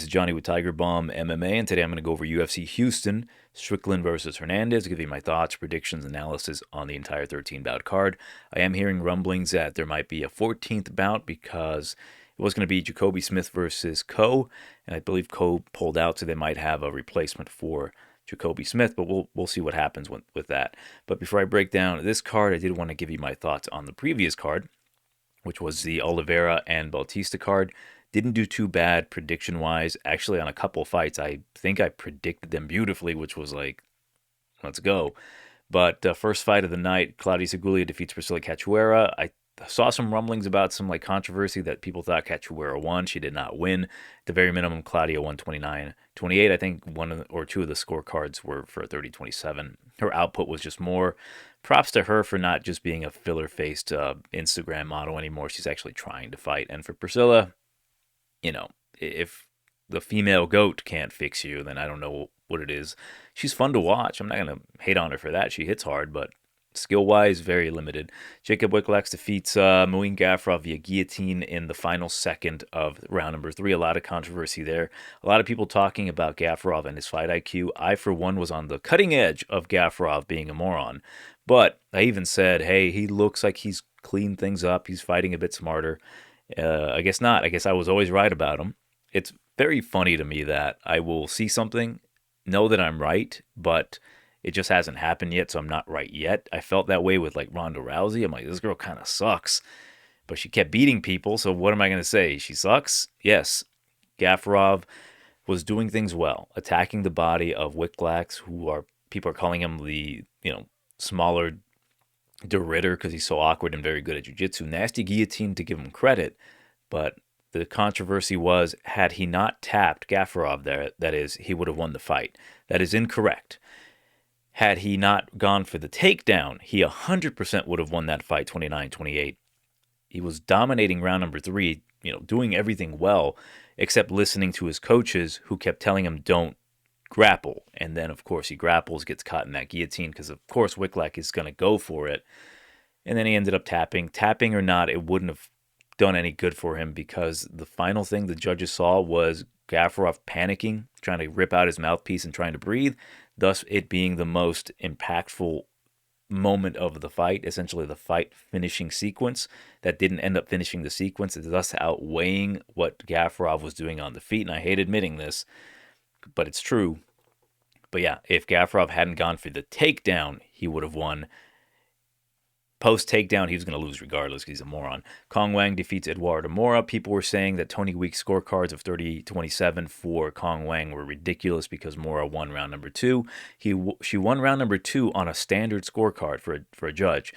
is Johnny with Tigerbomb MMA, and today I'm going to go over UFC Houston, Strickland versus Hernandez, give you my thoughts, predictions, analysis on the entire 13-bout card. I am hearing rumblings that there might be a 14th bout because it was going to be Jacoby Smith versus Coe, and I believe Coe pulled out, so they might have a replacement for Jacoby Smith, but we'll see what happens with that. But before I break down this card, I did want to give you my thoughts on the previous card, which was the Oliveira and Bautista card. Didn't do too bad prediction-wise. Actually, on a couple fights, I think I predicted them beautifully, which was like, let's go. But first fight of the night, Claudia Segulia defeats Priscilla Cachoeira. I saw some rumblings about some controversy that people thought Cachoeira won. She did not win. At the very minimum, Claudia won 29-28. I think one or two of the scorecards were for 30-27. Her output was just more. Props to her for not just being a filler-faced Instagram model anymore. She's actually trying to fight. And for Priscilla, if the female goat can't fix you, then I don't know what it is. She's fun to watch. I'm not going to hate on her for that. She hits hard, but skill-wise, very limited. Jacob Wiklax defeats Muin Gafurov via guillotine in the final second of round number 3. A lot of controversy there. A lot of people talking about Gafurov and his fight IQ. I, for one, was on the cutting edge of Gafurov being a moron. But I even said, hey, he looks like he's cleaned things up. He's fighting a bit smarter. I guess not. I guess I was always right about him. It's very funny to me that I will see something, know that I'm right, but it just hasn't happened yet, so I'm not right yet. I felt that way with Ronda Rousey. I'm like, this girl kind of sucks, but she kept beating people, so what am I going to say? She sucks? Yes. Gafurov was doing things well, attacking the body of Wiklax, people are calling him the smaller DeRitter because he's so awkward and very good at jiu-jitsu. Nasty guillotine to give him credit, but the controversy was, had he not tapped Gafurov there, that is, he would have won the fight. That is incorrect. Had he not gone for the takedown, he 100% would have won that fight 29-28. He was dominating round number 3, doing everything well, except listening to his coaches who kept telling him, don't grapple. And then, of course, he grapples, gets caught in that guillotine because, of course, Wiklax is going to go for it. And then he ended up tapping. Tapping or not, it wouldn't have done any good for him because the final thing the judges saw was Gafurov panicking, trying to rip out his mouthpiece and trying to breathe, thus it being the most impactful moment of the fight, essentially the fight finishing sequence that didn't end up finishing the sequence, thus outweighing what Gafurov was doing on the feet. And I hate admitting this, but it's true. But yeah, if Gafurov hadn't gone for the takedown, he would have won. Post-takedown, he was going to lose regardless because he's a moron. Kong Wang defeats Eduardo Mora. People were saying that Tony Week's scorecards of 30-27 for Kong Wang were ridiculous because Mora won round number 2. She won round number 2 on a standard scorecard for a judge,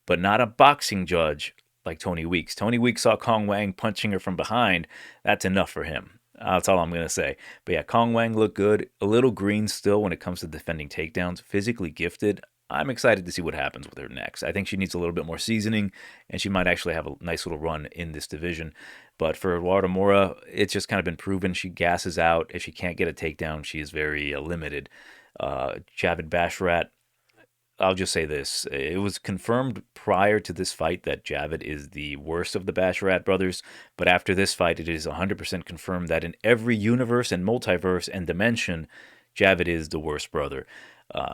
but not a boxing judge like Tony Weeks. Tony Weeks saw Kong Wang punching her from behind. That's enough for him. That's all I'm going to say. But yeah, Kong Wang looked good. A little green still when it comes to defending takedowns. Physically gifted. I'm excited to see what happens with her next. I think she needs a little bit more seasoning, and she might actually have a nice little run in this division. But for Eduardo Mora, it's just kind of been proven. She gasses out. If she can't get a takedown, she is very limited. Javid Basharat, I'll just say this. It was confirmed prior to this fight that Javid is the worst of the Basharat brothers, but after this fight, it is 100% confirmed that in every universe and multiverse and dimension, Javid is the worst brother.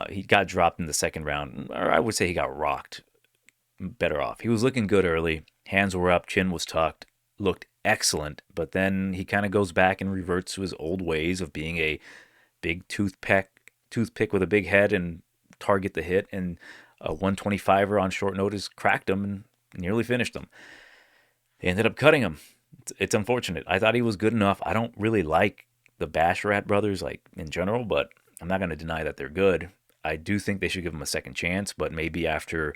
He got dropped in the second round, or I would say he got rocked. Better off. He was looking good early. Hands were up, chin was tucked, looked excellent, but then he kind of goes back and reverts to his old ways of being a big toothpick with a big head and target the hit, and a 125er on short notice cracked him and nearly finished him. They ended up cutting him. It's unfortunate. I thought he was good enough. I don't really like the Basharat brothers in general, but I'm not going to deny that they're good. I do think they should give him a second chance, but maybe after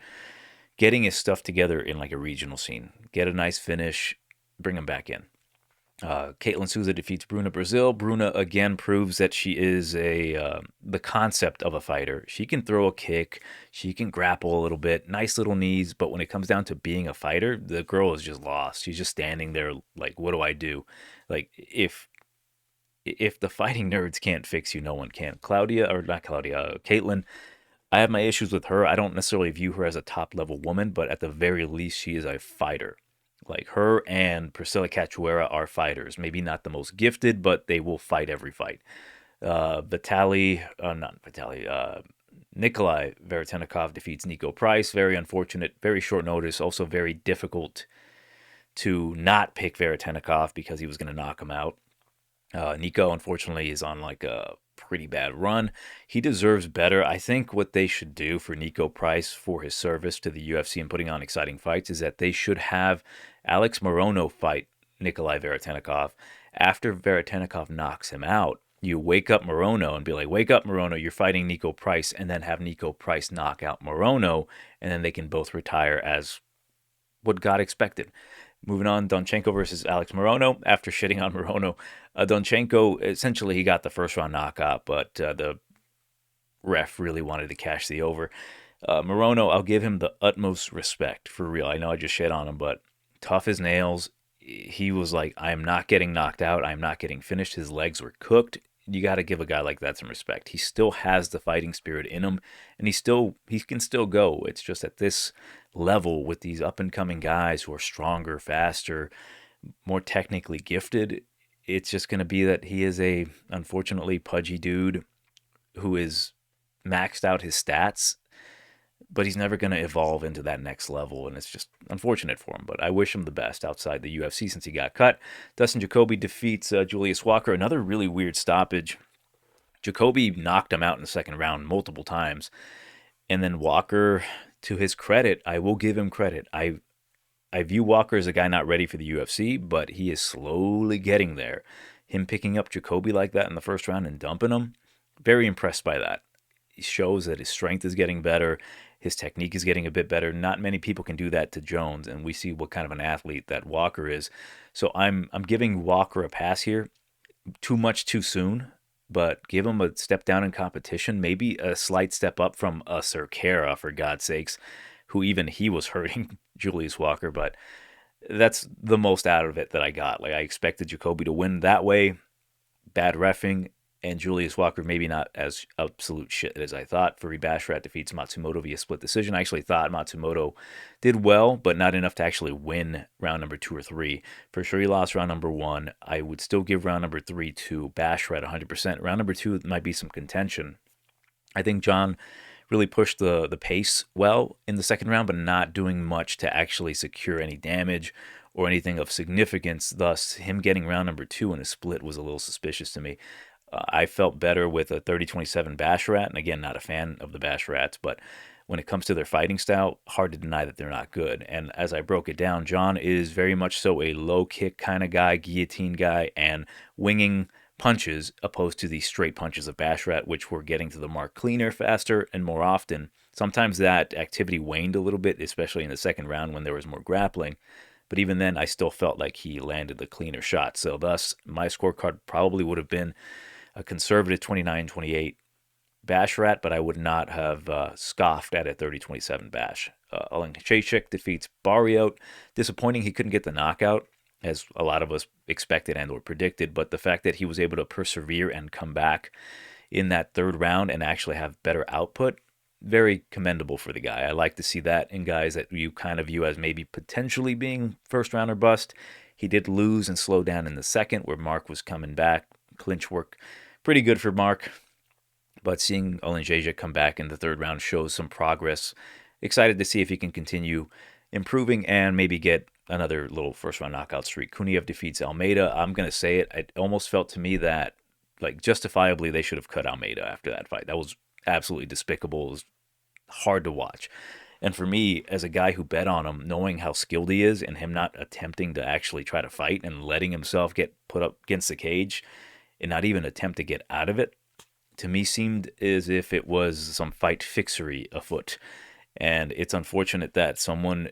getting his stuff together in a regional scene, get a nice finish, bring him back in. Caitlin Souza defeats Bruna Brazil. Bruna again proves that she is the concept of a fighter. She can throw a kick, she can grapple a little bit, nice little knees, but when it comes down to being a fighter, the girl is just lost. She's just standing there like, what do I do? If the fighting nerds can't fix you, no one can. Caitlin, I have my issues with her. I don't necessarily view her as a top-level woman, but at the very least, she is a fighter. Like her and Priscilla Cachoeira are fighters. Maybe not the most gifted, but they will fight every fight. Nikolai Veretennikov defeats Nico Price. Very unfortunate, very short notice. Also very difficult to not pick Veretennikov because he was going to knock him out. Nico, unfortunately, is on like a pretty bad run. He deserves better. I think what they should do for Nico Price for his service to the UFC and putting on exciting fights is that they should have Alex Morono fight Nikolai Veretennikov. After Veretennikov knocks him out, you wake up Morono and be like, wake up, Morono, you're fighting Nico Price, and then have Nico Price knock out Morono, and then they can both retire as what God expected. Moving on, Donchenko versus Alex Morono. After shitting on Morono, Donchenko, essentially he got the first round knockout, but the ref really wanted to cash the over. Morono, I'll give him the utmost respect, for real. I know I just shit on him, but tough as nails. He was like, I am not getting knocked out. I am not getting finished. His legs were cooked. You got to give a guy like that some respect. He still has the fighting spirit in him, and he can still go. It's just at this level with these up-and-coming guys who are stronger, faster, more technically gifted, it's just going to be that he is a, unfortunately, pudgy dude who is maxed out his stats, but he's never going to evolve into that next level, and it's just unfortunate for him. But I wish him the best outside the UFC since he got cut. Dustin Jacoby defeats Julius Walker. Another really weird stoppage. Jacoby knocked him out in the second round multiple times, and then Walker, to his credit, I will give him credit. I view Walker as a guy not ready for the UFC, but he is slowly getting there. Him picking up Jacoby like that in the first round and dumping him, very impressed by that. He shows that his strength is getting better. His technique is getting a bit better. Not many people can do that to Jones, and we see what kind of an athlete that Walker is. So I'm giving Walker a pass here. Too much too soon, but give him a step down in competition. Maybe a slight step up from Cerquera, for God's sakes, who even he was hurting Julius Walker. But that's the most out of it that I got. Like, I expected Jacoby to win that way. Bad reffing. And Julius Walker maybe not as absolute shit as I thought. Furi Bashrat defeats Matsumoto via split decision. I actually thought Matsumoto did well, but not enough to actually win round number 2 or 3. For sure he lost round number 1. I would still give round number 3 to Bashrat 100%. Round number 2 might be some contention. I think John really pushed the pace well in the second round, but not doing much to actually secure any damage or anything of significance. Thus, him getting round number 2 in a split was a little suspicious to me. I felt better with a 30-27 Bashrat, and again, not a fan of the Bashrats, but when it comes to their fighting style, hard to deny that they're not good. And as I broke it down, John is very much so a low kick kind of guy, guillotine guy, and winging punches, opposed to the straight punches of Bashrat, which were getting to the mark cleaner, faster, and more often. Sometimes that activity waned a little bit, especially in the second round when there was more grappling. But even then, I still felt like he landed the cleaner shot. So thus, my scorecard probably would have been a conservative 29-28 Bashrat, but I would not have scoffed at a 30-27 Bash. Oleksiejczuk defeats Barrios. Disappointing he couldn't get the knockout, as a lot of us expected and or predicted, but the fact that he was able to persevere and come back in that third round and actually have better output, very commendable for the guy. I like to see that in guys that you kind of view as maybe potentially being first round or bust. He did lose and slow down in the second, where Mark was coming back. Clinch work, pretty good for Mark. But seeing Oleksiejczuk come back in the third round shows some progress. Excited to see if he can continue improving and maybe get another little first-round knockout streak. Kuniev defeats Almeida. I'm going to say it. It almost felt to me that, like, justifiably, they should have cut Almeida after that fight. That was absolutely despicable. It was hard to watch. And for me, as a guy who bet on him, knowing how skilled he is and him not attempting to actually try to fight and letting himself get put up against the cage and not even attempt to get out of it, to me seemed as if it was some fight fixery afoot. And it's unfortunate that someone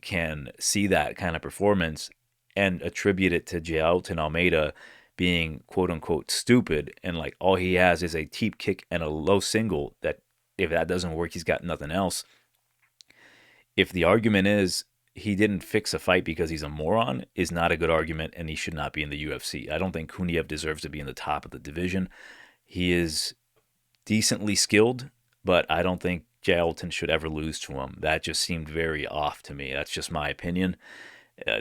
can see that kind of performance and attribute it to Jailton Almeida being quote-unquote stupid, and like all he has is a teep kick and a low single that if that doesn't work, he's got nothing else. If the argument is he didn't fix a fight because he's a moron, is not a good argument, and he should not be in the UFC. I don't think Kuniev deserves to be in the top of the division. He is decently skilled, but I don't think Jailton should ever lose to him. That just seemed very off to me. That's just my opinion.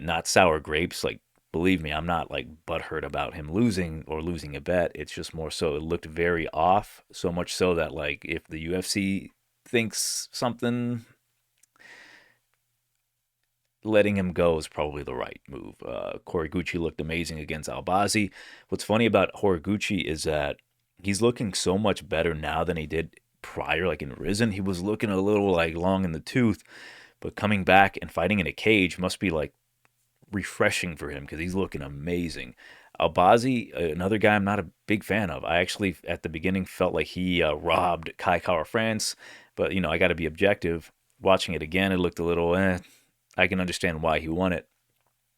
not sour grapes. Like, believe me, I'm not like butthurt about him losing or losing a bet. It's just more so it looked very off. So much so that like if the UFC thinks something, letting him go is probably the right move. Horiguchi looked amazing against Albazi. What's funny about Horiguchi is that he's looking so much better now than he did prior. Like in Risen, he was looking a little like long in the tooth, but coming back and fighting in a cage must be like refreshing for him because he's looking amazing. Albazi, another guy I'm not a big fan of. I actually, at the beginning, felt like he robbed Kai Kara France, but I got to be objective. Watching it again, it looked a little. I can understand why he won it.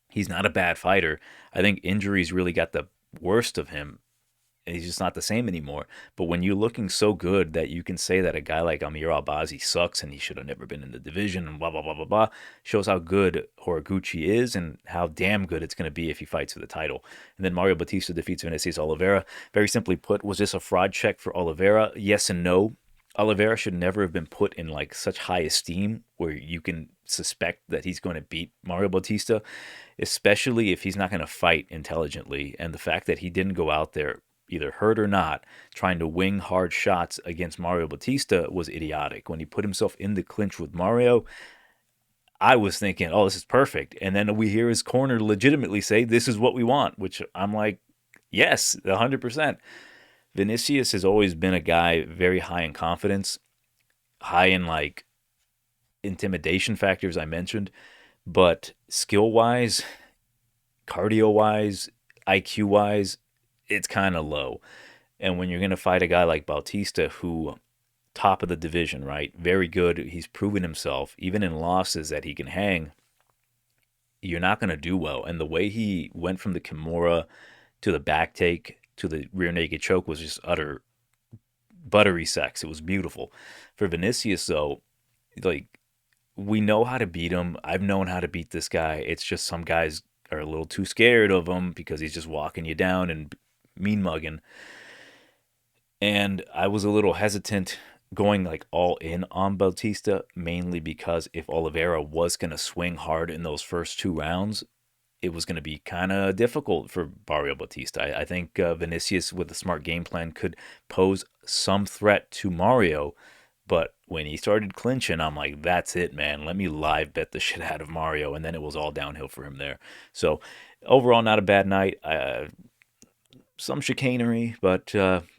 He's not a bad fighter. I think injuries really got the worst of him. He's just not the same anymore. But when you're looking so good that you can say that a guy like Amir Albazi sucks and he should have never been in the division and blah, blah, blah, blah, blah, shows how good Horiguchi is and how damn good it's going to be if he fights for the title. And then Mario Bautista defeats Vinicius Oliveira. Very simply put, was this a fraud check for Oliveira? Yes and no. Oliveira should never have been put in like such high esteem where you can suspect that he's going to beat Mario Bautista, especially if he's not going to fight intelligently. And the fact that he didn't go out there, either hurt or not, trying to wing hard shots against Mario Bautista was idiotic. When he put himself in the clinch with Mario, I was thinking, oh, this is perfect. And then we hear his corner legitimately say, this is what we want, which I'm like, yes, 100%. Vinicius has always been a guy very high in confidence, high in like intimidation factors I mentioned, but skill wise, cardio wise, IQ wise, it's kind of low. And when you're going to fight a guy like Bautista, who top of the division, right? Very good. He's proven himself, even in losses, that he can hang. You're not going to do well. And the way he went from the Kimura to the back take to the rear naked choke was just utter buttery sex. It was beautiful. For Vinicius, though, like, we know how to beat him. I've known how to beat this guy. It's just some guys are a little too scared of him because he's just walking you down and mean mugging. And I was a little hesitant going like all in on Bautista, mainly because if Oliveira was going to swing hard in those first 2 rounds, it was going to be kind of difficult for Mario Bautista. I think Vinicius, with a smart game plan, could pose some threat to Mario. But when he started clinching, I'm like, that's it, man. Let me live bet the shit out of Mario. And then it was all downhill for him there. So overall, not a bad night. Some chicanery, but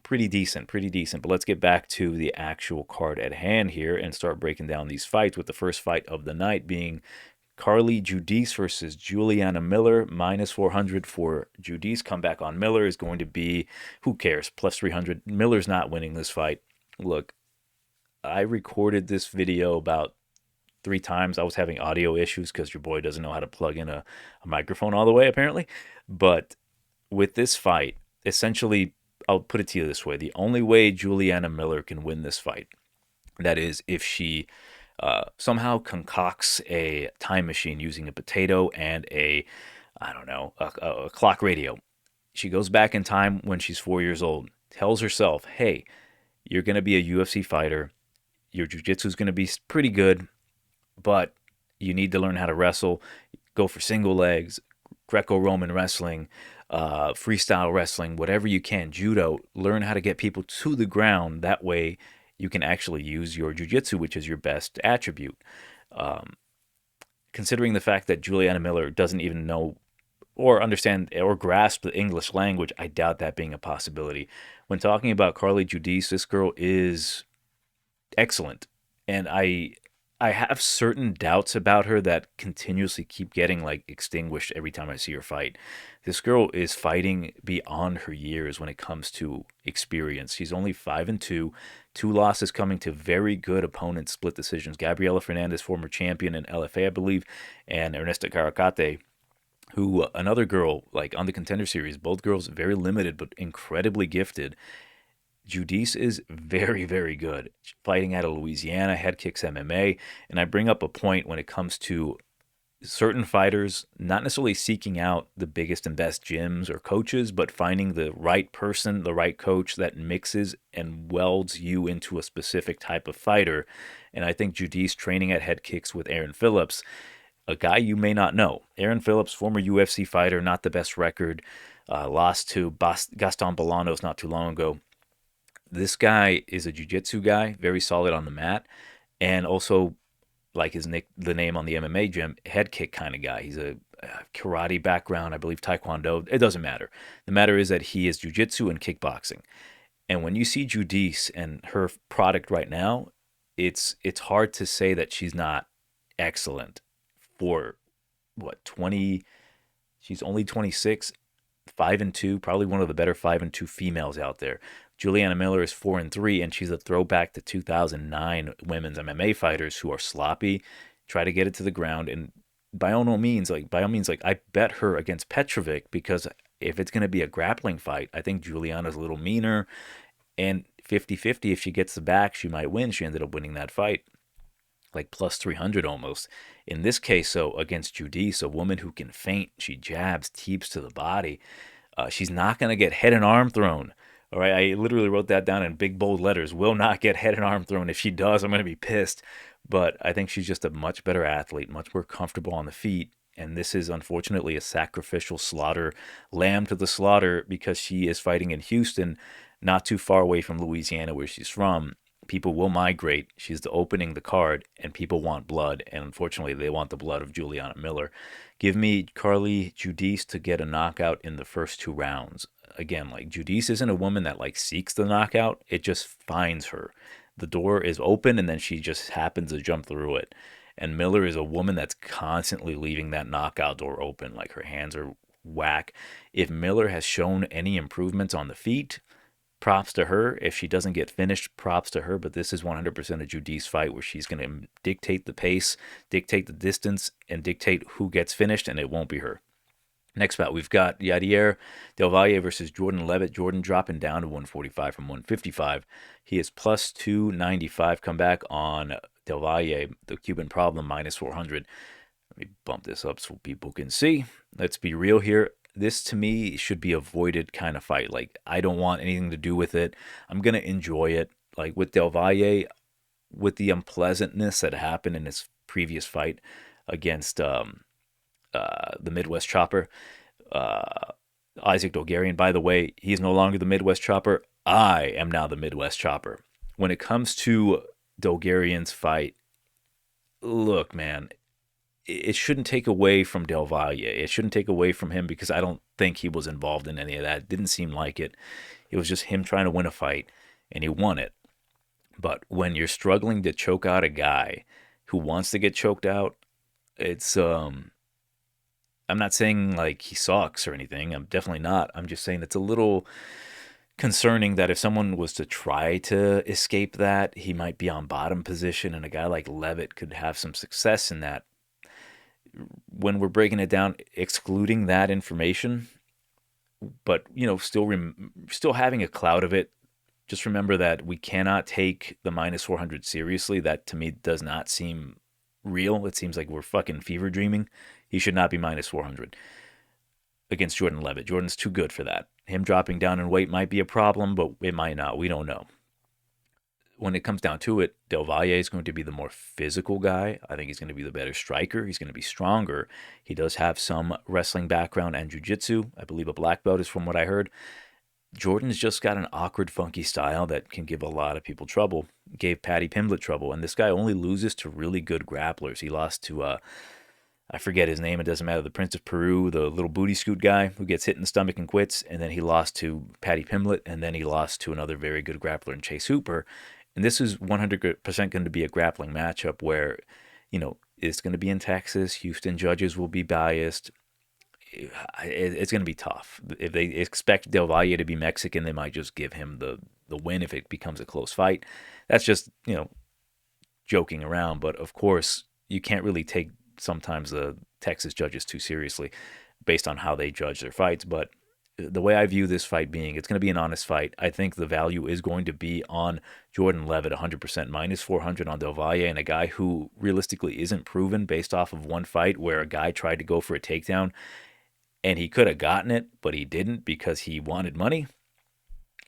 pretty decent. But let's get back to the actual card at hand here and start breaking down these fights, with the first fight of the night being Carly Judice versus Juliana Miller. Minus 400 for Judice. Comeback on Miller is going to be, who cares, plus 300. Miller's not winning this fight. Look, I recorded this video about 3 times. I was having audio issues because your boy doesn't know how to plug in a microphone all the way, apparently. But with this fight, essentially, I'll put it to you this way. The only way Juliana Miller can win this fight, that is if she somehow concocts a time machine using a potato and a clock radio. She goes back in time when she's 4 years old, tells herself, hey, you're going to be a UFC fighter. Your jiu-jitsu is going to be pretty good, but you need to learn how to wrestle. Go for single legs, Greco-Roman wrestling, freestyle wrestling, whatever you can, judo. Learn how to get people to the ground. That way you can actually use your jiu-jitsu, which is your best attribute. Considering the fact that Juliana Miller doesn't even know or understand or grasp the English language, I doubt that being a possibility. When talking about Carly Judice, this girl is excellent. And I have certain doubts about her that continuously keep getting like extinguished every time I see her fight. This girl is fighting beyond her years when it comes to experience. She's only 5-2, 2 losses coming to very good opponents, split decisions. Gabriela Fernandez, former champion in LFA, I believe, and Ernesta Caracate, who, another girl like on the Contender Series. Both girls very limited but incredibly gifted. Judice is very, very good. Fighting out of Louisiana, head kicks MMA. And I bring up a point when it comes to certain fighters not necessarily seeking out the biggest and best gyms or coaches, but finding the right person, the right coach that mixes and welds you into a specific type of fighter. And I think Judice training at head kicks with Aaron Phillips a guy you may not know. Aaron Phillips, former UFC fighter, not the best record. Lost to Gaston Bolanos not too long ago. This guy is a jiu-jitsu guy, very solid on the mat, and also like the name on the MMA gym, head kick kind of guy. He's a karate background, I believe taekwondo. It doesn't matter. The matter is that he is jiu-jitsu and kickboxing. And when you see Judice and her product right now, it's hard to say that she's not excellent for what 20. She's only 26, 5-2, probably one of the better 5-2 females out there. Juliana Miller is 4-3, and she's a throwback to 2009 women's MMA fighters who are sloppy, try to get it to the ground, and by all means, I bet her against Petrovic because if it's going to be a grappling fight, I think Juliana's a little meaner, and 50-50, if she gets the back, she might win. She ended up winning that fight, like plus 300 almost. In this case, so against Judice, a woman who can feint, she jabs, teeps to the body. She's not going to get head and arm thrown. All right, I literally wrote that down in big bold letters. Will not get head and arm thrown. If she does, I'm going to be pissed. But I think she's just a much better athlete, much more comfortable on the feet. And this is unfortunately a sacrificial slaughter, lamb to the slaughter, because she is fighting in Houston, not too far away from Louisiana, where she's from. People will migrate. She's opening the card, and people want blood. And unfortunately, they want the blood of Juliana Miller. Give me Carly Judice to get a knockout in the first 2 rounds. Again, like Judice isn't a woman that like seeks the knockout. It just finds her. The door is open, and then she just happens to jump through it. And Miller is a woman that's constantly leaving that knockout door open. Like her hands are whack. If Miller has shown any improvements on the feet, props to her. If she doesn't get finished, props to her. But this is 100% a Judice fight where she's going to dictate the pace, dictate the distance, and dictate who gets finished, and it won't be her. Next bout, we've got Yadier Del Valle versus Jordan Leavitt. Jordan dropping down to 145 from 155. He is plus 295. Come back on Del Valle, the Cuban problem, minus 400. Let me bump this up so people can see. Let's be real here. This, to me, should be avoided kind of fight. Like, I don't want anything to do with it. I'm going to enjoy it. Like, with Del Valle, with the unpleasantness that happened in his previous fight against the Midwest Chopper, Isaac Dogarian. By the way, he's no longer the Midwest Chopper. I am now the Midwest Chopper. When it comes to Dogarian's fight, look, man, it shouldn't take away from Del Valle. It shouldn't take away from him because I don't think he was involved in any of that. It didn't seem like it. It was just him trying to win a fight, and he won it. But when you're struggling to choke out a guy who wants to get choked out, it's I'm not saying like he sucks or anything. I'm definitely not. I'm just saying it's a little concerning that if someone was to try to escape that, he might be on bottom position, and a guy like Leavitt could have some success in that. When we're breaking it down, excluding that information, but still having a cloud of it, just remember that we cannot take the minus 400 seriously. That to me does not seem real. It seems like we're fucking fever dreaming. He should not be minus 400 against Jordan Leavitt. Jordan's too good for that. Him dropping down in weight might be a problem, but it might not. We don't know. When it comes down to it, Del Valle is going to be the more physical guy. I think he's going to be the better striker. He's going to be stronger. He does have some wrestling background and jiu-jitsu. I believe a black belt is from what I heard. Jordan's just got an awkward, funky style that can give a lot of people trouble. Gave Paddy Pimblett trouble. And this guy only loses to really good grapplers. He lost to, I forget his name. It doesn't matter. The Prince of Peru, the little booty scoot guy who gets hit in the stomach and quits. And then he lost to Paddy Pimblett. And then he lost to another very good grappler in Chase Hooper. And this is 100% going to be a grappling matchup where, it's going to be in Texas. Houston judges will be biased. It's going to be tough. If they expect Del Valle to be Mexican, they might just give him the win if it becomes a close fight. That's just, joking around. But, of course, you can't really take sometimes the Texas judges too seriously based on how they judge their fights. But the way I view this fight being, it's going to be an honest fight. I think the value is going to be on Jordan Leavitt, 100%, minus 400 on Del Valle, and a guy who realistically isn't proven based off of one fight where a guy tried to go for a takedown and he could have gotten it, but he didn't because he wanted money.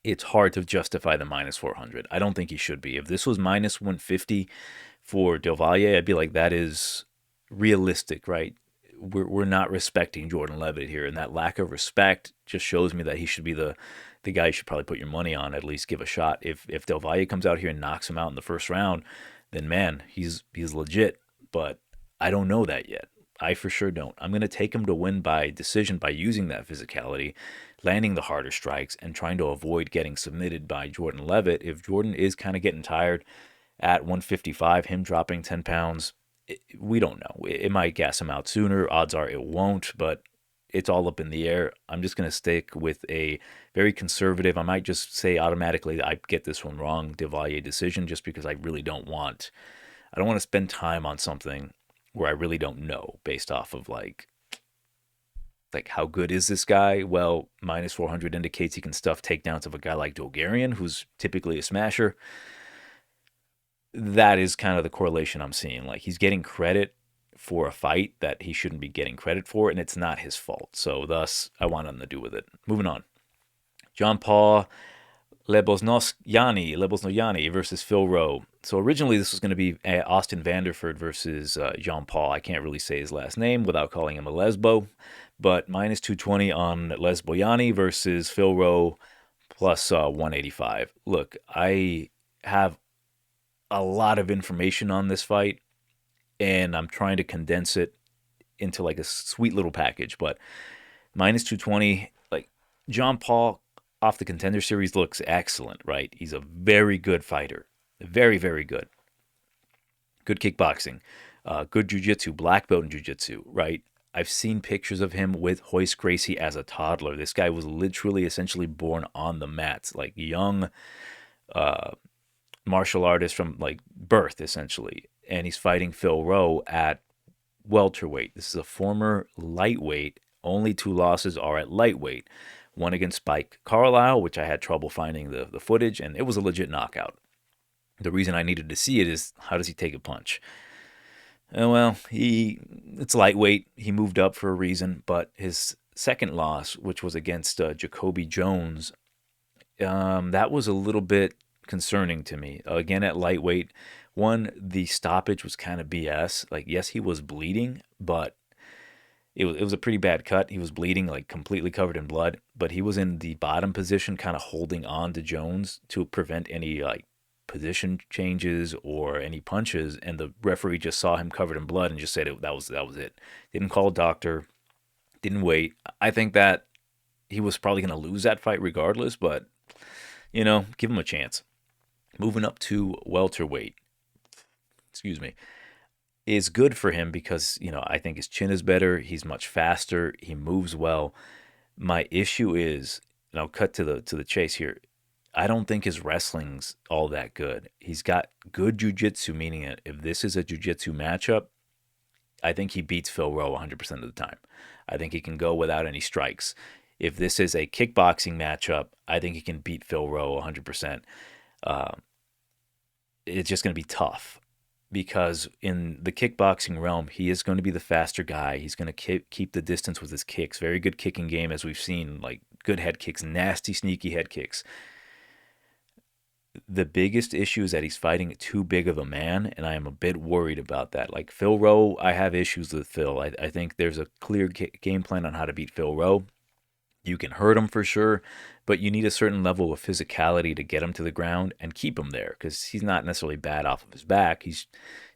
It's hard to justify the minus 400. I don't think he should be. If this was minus 150 for Del Valle, I'd be like, that is realistic, right? We're not respecting Jordan Leavitt here, and that lack of respect just shows me that he should be the guy you should probably put your money on, at least give a shot. If Del Valle comes out here and knocks him out in the first round, then man, he's legit. But I don't know that yet. I for sure don't. I'm gonna take him to win by decision by using that physicality, landing the harder strikes, and trying to avoid getting submitted by Jordan Leavitt. If Jordan is kind of getting tired at 155, him dropping 10 pounds, we don't know. It might gas him out sooner. Odds are it won't, but it's all up in the air. I'm just going to stick with a very conservative, I might just say automatically I get this one wrong, Del Valle decision, just because I really I don't want to spend time on something where I really don't know based off of like how good is this guy? Well, minus 400 indicates he can stuff takedowns of a guy like Bulgarian, who's typically a smasher. That is kind of the correlation I'm seeing. Like he's getting credit for a fight that he shouldn't be getting credit for, and it's not his fault. So thus, I want nothing to do with it. Moving on. John Paul Lebosnoyani versus Phil Rowe. So originally this was going to be Austin Vanderford versus Jean Paul. I can't really say his last name without calling him a lesbo, but minus 220 on Lebosnoyani versus Phil Rowe plus 185. Look, I have a lot of information on this fight, and I'm trying to condense it into like a sweet little package. But minus 220, like John Paul off the Contender Series looks excellent, right? He's a very good fighter, very, very good. Good kickboxing, good jiu-jitsu, black belt in jiu-jitsu, right? I've seen pictures of him with Royce Gracie as a toddler. This guy was literally essentially born on the mats, like young martial artist from like birth, essentially. And he's fighting Phil Rowe at welterweight. This is a former lightweight. Only two losses are at lightweight. One against Spike Carlisle, which I had trouble finding the footage, and it was a legit knockout. The reason I needed to see it is how does he take a punch? Well, it's lightweight. He moved up for a reason, but his second loss, which was against Jacoby Jones, that was a little bit concerning to me. Again, at lightweight, the stoppage was kind of BS. Like, yes, he was bleeding, but it was a pretty bad cut. He was bleeding, like completely covered in blood, but he was in the bottom position, kind of holding on to Jones to prevent any like position changes or any punches. And the referee just saw him covered in blood and just said that was it. Didn't call a doctor, didn't wait. I think that he was probably going to lose that fight regardless, but give him a chance. Moving up to welterweight, excuse me, is good for him because, I think his chin is better. He's much faster. He moves well. My issue is, and I'll cut to the chase here, I don't think his wrestling's all that good. He's got good jiu-jitsu, meaning if this is a jiu-jitsu matchup, I think he beats Phil Rowe 100% of the time. I think he can go without any strikes. If this is a kickboxing matchup, I think he can beat Phil Rowe 100%. It's just going to be tough because in the kickboxing realm, he is going to be the faster guy. He's going to keep the distance with his kicks. Very good kicking game, as we've seen, like good head kicks, nasty, sneaky head kicks. The biggest issue is that he's fighting too big of a man, and I am a bit worried about that. Like Phil Rowe, I have issues with Phil. I think there's a clear game plan on how to beat Phil Rowe. You can hurt him for sure, but you need a certain level of physicality to get him to the ground and keep him there because he's not necessarily bad off of his back. He's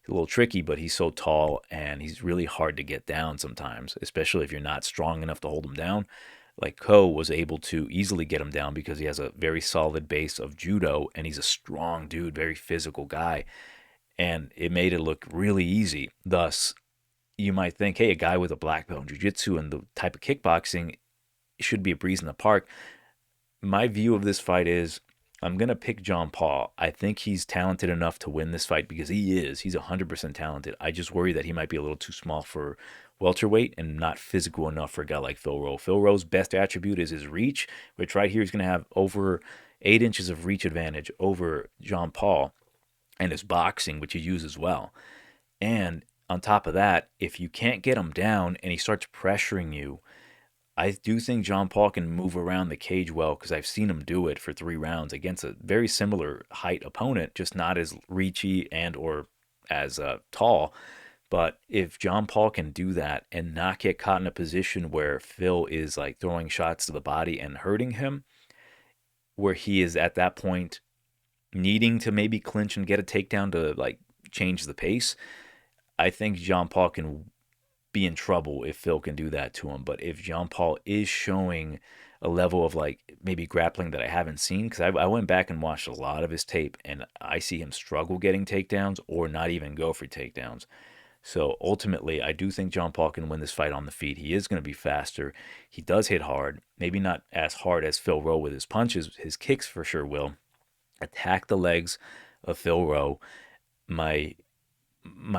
a little tricky, but he's so tall and he's really hard to get down sometimes, especially if you're not strong enough to hold him down. Like Ko was able to easily get him down because he has a very solid base of judo and he's a strong dude, very physical guy. And it made it look really easy. Thus, you might think, hey, a guy with a black belt in jiu-jitsu and the type of kickboxing should be a breeze in the park. My view of this fight is I'm going to pick John Paul. I think he's talented enough to win this fight because he is. He's 100% talented. I just worry that he might be a little too small for welterweight and not physical enough for a guy like Phil Rowe. Phil Rowe's best attribute is his reach, which right here he's going to have over 8 inches of reach advantage over John Paul, and his boxing, which he uses well. And on top of that, if you can't get him down and he starts pressuring you, I do think John Paul can move around the cage well because I've seen him do it for 3 rounds against a very similar height opponent, just not as reachy and or as tall. But if John Paul can do that and not get caught in a position where Phil is like throwing shots to the body and hurting him, where he is at that point needing to maybe clinch and get a takedown to like change the pace, I think John Paul can be in trouble if Phil can do that to him. But if John Paul is showing a level of like maybe grappling that I haven't seen, because I went back and watched a lot of his tape and I see him struggle getting takedowns or not even go for takedowns. So ultimately, I do think John Paul can win this fight on the feet. He is going to be faster. He does hit hard, maybe not as hard as Phil Rowe with his punches. His kicks for sure will attack the legs of Phil Rowe. My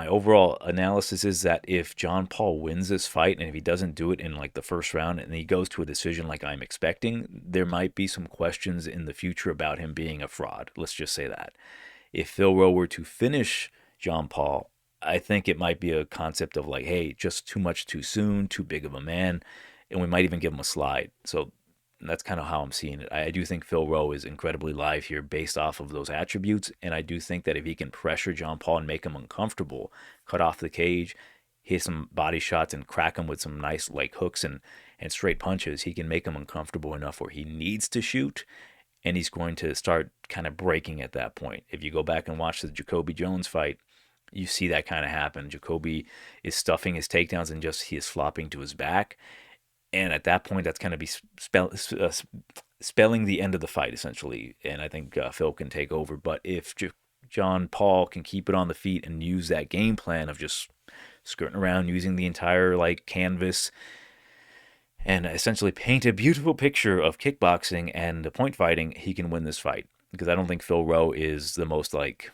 overall analysis is that if John Paul wins this fight and if he doesn't do it in like the first round and he goes to a decision like I'm expecting, there might be some questions in the future about him being a fraud. Let's just say that. If Phil Rowe were to finish John Paul, I think it might be a concept of like, hey, just too much too soon, too big of a man, and we might even give him a slide. So that's kind of how I'm seeing it. I do think Phil Rowe is incredibly live here based off of those attributes, and I do think that if he can pressure John Paul and make him uncomfortable, cut off the cage, hit some body shots, and crack him with some nice like hooks and straight punches, he can make him uncomfortable enough where he needs to shoot, and he's going to start kind of breaking at that point. If you go back and watch the Jacoby Jones fight, you see that kind of happen. Jacoby is stuffing his takedowns and just he is flopping to his back. And at that point, that's going to be spelling the end of the fight, essentially. And I think Phil can take over. But if John Paul can keep it on the feet and use that game plan of just skirting around, using the entire like canvas, and essentially paint a beautiful picture of kickboxing and the point fighting, he can win this fight. Because I don't think Phil Rowe is the most like,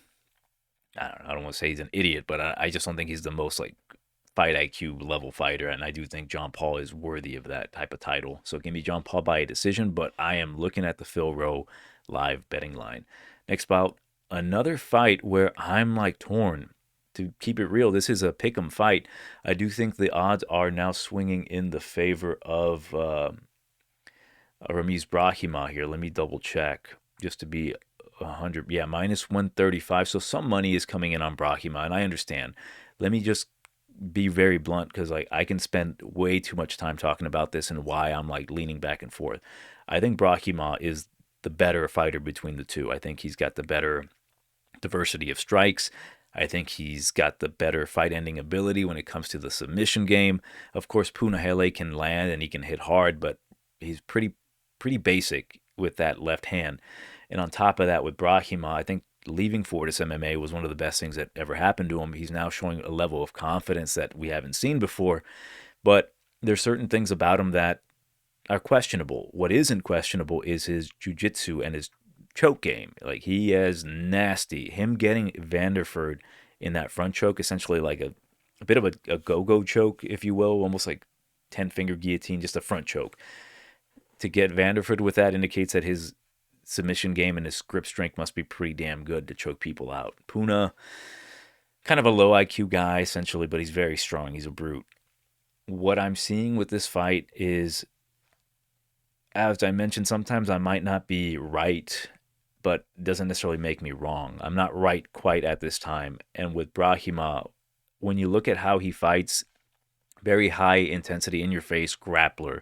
I don't want to say he's an idiot, but I just don't think he's the most like fight IQ level fighter, and I do think John Paul is worthy of that type of title. So give me John Paul by a decision, but I am looking at the Phil Rowe live betting line. Next bout, another fight where I'm like torn. To keep it real, this is a pick'em fight. I do think the odds are now swinging in the favor of Ramiz Brahimaj here. Let me double check just to be 100. Yeah, minus 135. So some money is coming in on Brahimaj, and I understand. Let me just be very blunt because like I can spend way too much time talking about this and why I'm like leaning back and forth. I think Brahimaj is the better fighter between the two. I think he's got the better diversity of strikes. I think he's got the better fight ending ability when it comes to the submission game. Of course, Punahele can land and he can hit hard, but he's pretty basic with that left hand. And on top of that, with Brahimaj, I think leaving Fortis MMA was one of the best things that ever happened to him. He's now showing a level of confidence that we haven't seen before. But there's certain things about him that are questionable. What isn't questionable is his jiu-jitsu and his choke game. Like, he is nasty. Him getting Vanderford in that front choke, essentially like a bit of a go-go choke, if you will, almost like 10-finger guillotine, just a front choke. To get Vanderford with that indicates that his submission game and his grip strength must be pretty damn good to choke people out. Puna, kind of a low IQ guy, essentially, but he's very strong. He's a brute. What I'm seeing with this fight is, as I mentioned, sometimes I might not be right, but it doesn't necessarily make me wrong. I'm not right quite at this time. And with Brahimaj, when you look at how he fights, very high intensity, in your face grappler.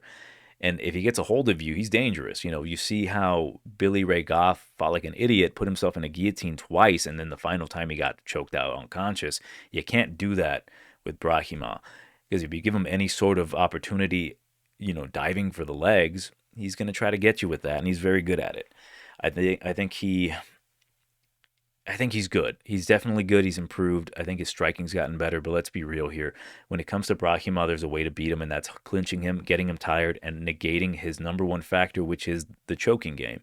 And if he gets a hold of you, he's dangerous. You know, you see how Billy Ray Goff fought like an idiot, put himself in a guillotine twice, and then the final time he got choked out unconscious. You can't do that with Brahimaj. Because if you give him any sort of opportunity, you know, diving for the legs, he's going to try to get you with that, and he's very good at it. I think he's good. He's definitely good. He's improved. I think his striking's gotten better, but let's be real here. When it comes to Brahimaj, there's a way to beat him, and that's clinching him, getting him tired, and negating his number one factor, which is the choking game.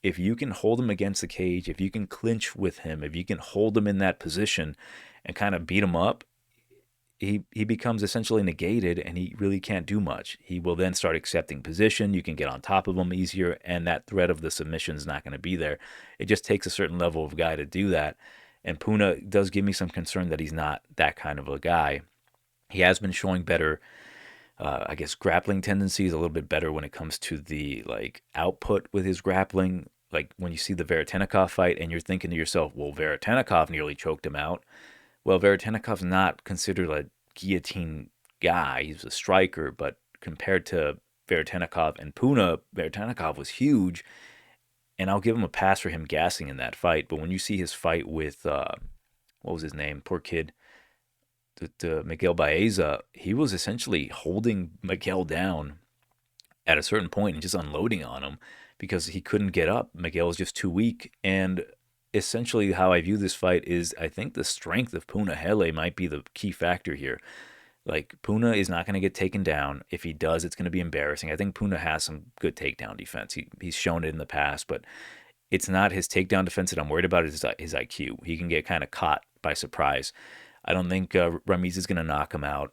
If you can hold him against the cage, if you can clinch with him, if you can hold him in that position and kind of beat him up, he becomes essentially negated, and he really can't do much. He will then start accepting position. You can get on top of him easier, and that threat of the submission is not going to be there. It just takes a certain level of guy to do that. And Puna does give me some concern that he's not that kind of a guy. He has been showing better, I guess, grappling tendencies, a little bit better when it comes to the like output with his grappling. Like when you see the Veretennikov fight, and you're thinking to yourself, well, Veretennikov nearly choked him out. Well, Veretennikov's not considered a guillotine guy. He's a striker, but compared to Veretennikov and Puna, Veretennikov was huge, and I'll give him a pass for him gassing in that fight. But when you see his fight with what was his name? Poor kid, Miguel Baeza, he was essentially holding Miguel down at a certain point and just unloading on him because he couldn't get up. Miguel was just too weak. And essentially, how I view this fight is I think the strength of Punahele might be the key factor here. Like, Puna is not going to get taken down. If he does, it's going to be embarrassing. I think Puna has some good takedown defense. He's shown it in the past, but it's not his takedown defense that I'm worried about. It's his IQ. He can get kind of caught by surprise. I don't think Ramiz is going to knock him out.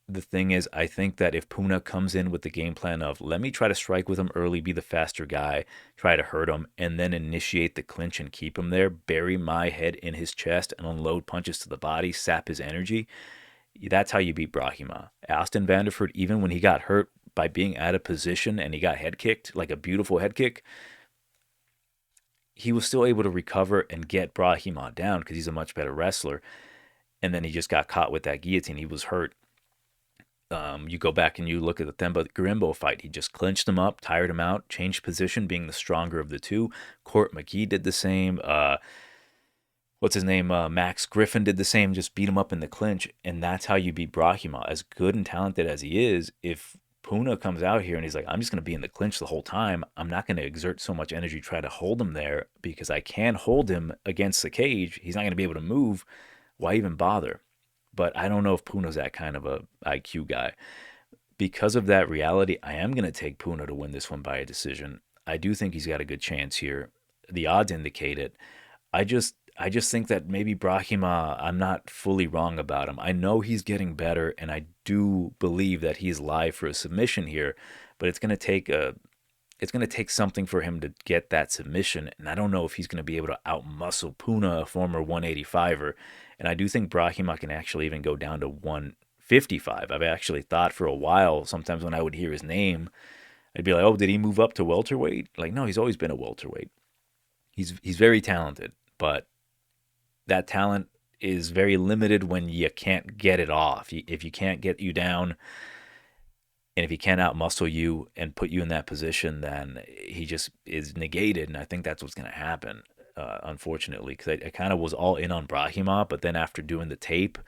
The thing is, I think that if Puna comes in with the game plan of, let me try to strike with him early, be the faster guy, try to hurt him, and then initiate the clinch and keep him there, bury my head in his chest and unload punches to the body, sap his energy, that's how you beat Brahimaj. Austin Vanderford, even when he got hurt by being out of position and he got head kicked, like a beautiful head kick, he was still able to recover and get Brahimaj down because he's a much better wrestler. And then he just got caught with that guillotine. He was hurt. You go back and you look at the Themba Garimbo fight. He just clinched him up, tired him out, changed position, being the stronger of the two. Court McGee did the same. What's his name? Max Griffin did the same, just beat him up in the clinch. And that's how you beat Brahimaj. As good and talented as he is, if Puna comes out here and he's like, I'm just going to be in the clinch the whole time, I'm not going to exert so much energy to try to hold him there because I can hold him against the cage. He's not going to be able to move. Why even bother? But I don't know if Puna's that kind of a IQ guy. Because of that reality, I am going to take Puna to win this one by a decision. I do think he's got a good chance here. The odds indicate it. I just think that maybe Brahimaj, I'm not fully wrong about him. I know he's getting better, and I do believe that he's live for a submission here, but it's going to take something for him to get that submission, and I don't know if he's going to be able to outmuscle Puna, a former 185er. And I do think Brahimaj can actually even go down to 155. I've actually thought for a while, sometimes when I would hear his name, I'd be like, oh, did he move up to welterweight? Like, no, he's always been a welterweight. He's very talented, but that talent is very limited when you can't get it off. If you can't get you down, and if he can't outmuscle you and put you in that position, then he just is negated. And I think that's what's going to happen, unfortunately, because I kind of was all in on Brahimaj, but then after doing the tape,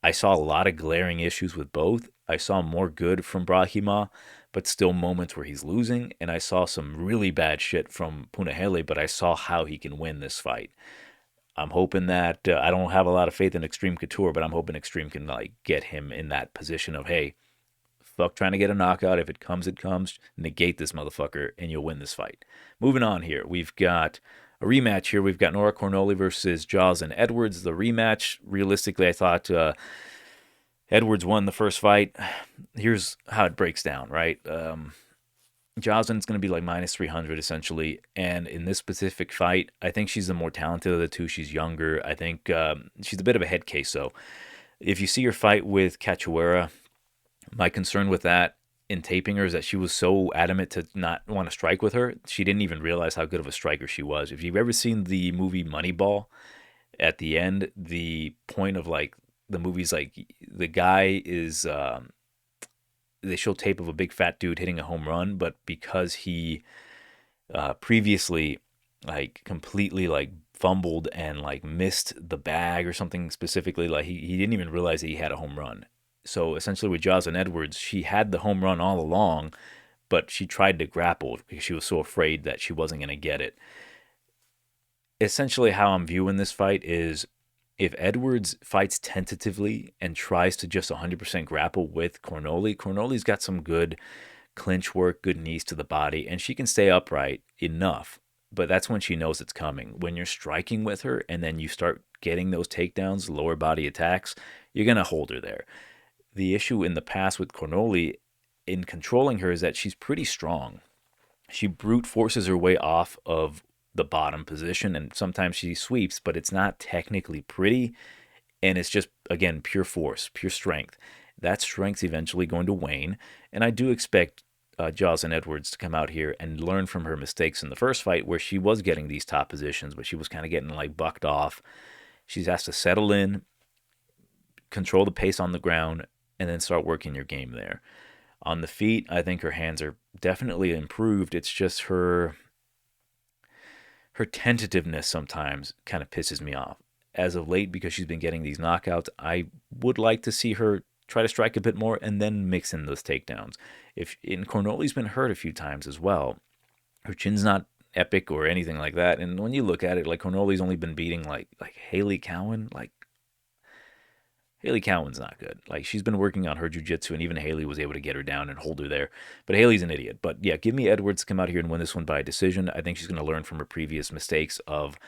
I saw a lot of glaring issues with both. I saw more good from Brahimaj, but still moments where he's losing. And I saw some really bad shit from Punahele, but I saw how he can win this fight. I'm hoping that I don't have a lot of faith in Extreme Couture, but I'm hoping Extreme can like get him in that position of, hey, fuck trying to get a knockout. If it comes, it comes. Negate this motherfucker, and you'll win this fight. Moving on here, we've got a rematch here. We've got Nora Cornolle versus Jaws and Edwards. The rematch, realistically, I thought Edwards won the first fight. Here's how it breaks down, right? Jocelyn's going to be like minus 300 essentially. And in this specific fight, I think she's the more talented of the two. She's younger. I think she's a bit of a head case. So if you see her fight with Cachoeira, my concern with that in taping her is that she was so adamant to not want to strike with her. She didn't even realize how good of a striker she was. If you've ever seen the movie Moneyball, at the end, the point of like the movie's like the guy is they show tape of a big fat dude hitting a home run, but because he previously like completely like fumbled and like missed the bag or something specifically, like he didn't even realize that he had a home run. So essentially with Jocelyn Edwards, she had the home run all along, but she tried to grapple because she was so afraid that she wasn't going to get it. Essentially how I'm viewing this fight is if Edwards fights tentatively and tries to just 100% grapple with Cornolle, Cornolle's got some good clinch work, good knees to the body, and she can stay upright enough. But that's when she knows it's coming. When you're striking with her and then you start getting those takedowns, lower body attacks, you're going to hold her there. The issue in the past with Cornolle in controlling her is that she's pretty strong. She brute forces her way off of the bottom position, and sometimes she sweeps, but it's not technically pretty, and it's just, again, pure force, pure strength. That strength's eventually going to wane, and I do expect Jocelyn Edwards to come out here and learn from her mistakes in the first fight where she was getting these top positions, but she was kind of getting like bucked off. She has to settle in, control the pace on the ground, and then start working your game there. On the feet, I think her hands are definitely improved. It's just her tentativeness sometimes kind of pisses me off. As of late, because she's been getting these knockouts, I would like to see her try to strike a bit more and then mix in those takedowns. If in Cornolle's been hurt a few times as well. Her chin's not epic or anything like that. And when you look at it, like Cornolle's only been beating like Haley Cowan. Like Haley Cowan's not good. Like she's been working on her jiu-jitsu, and even Haley was able to get her down and hold her there. But Haley's an idiot. But yeah, give me Edwards to come out here and win this one by decision. I think she's going to learn from her previous mistakes of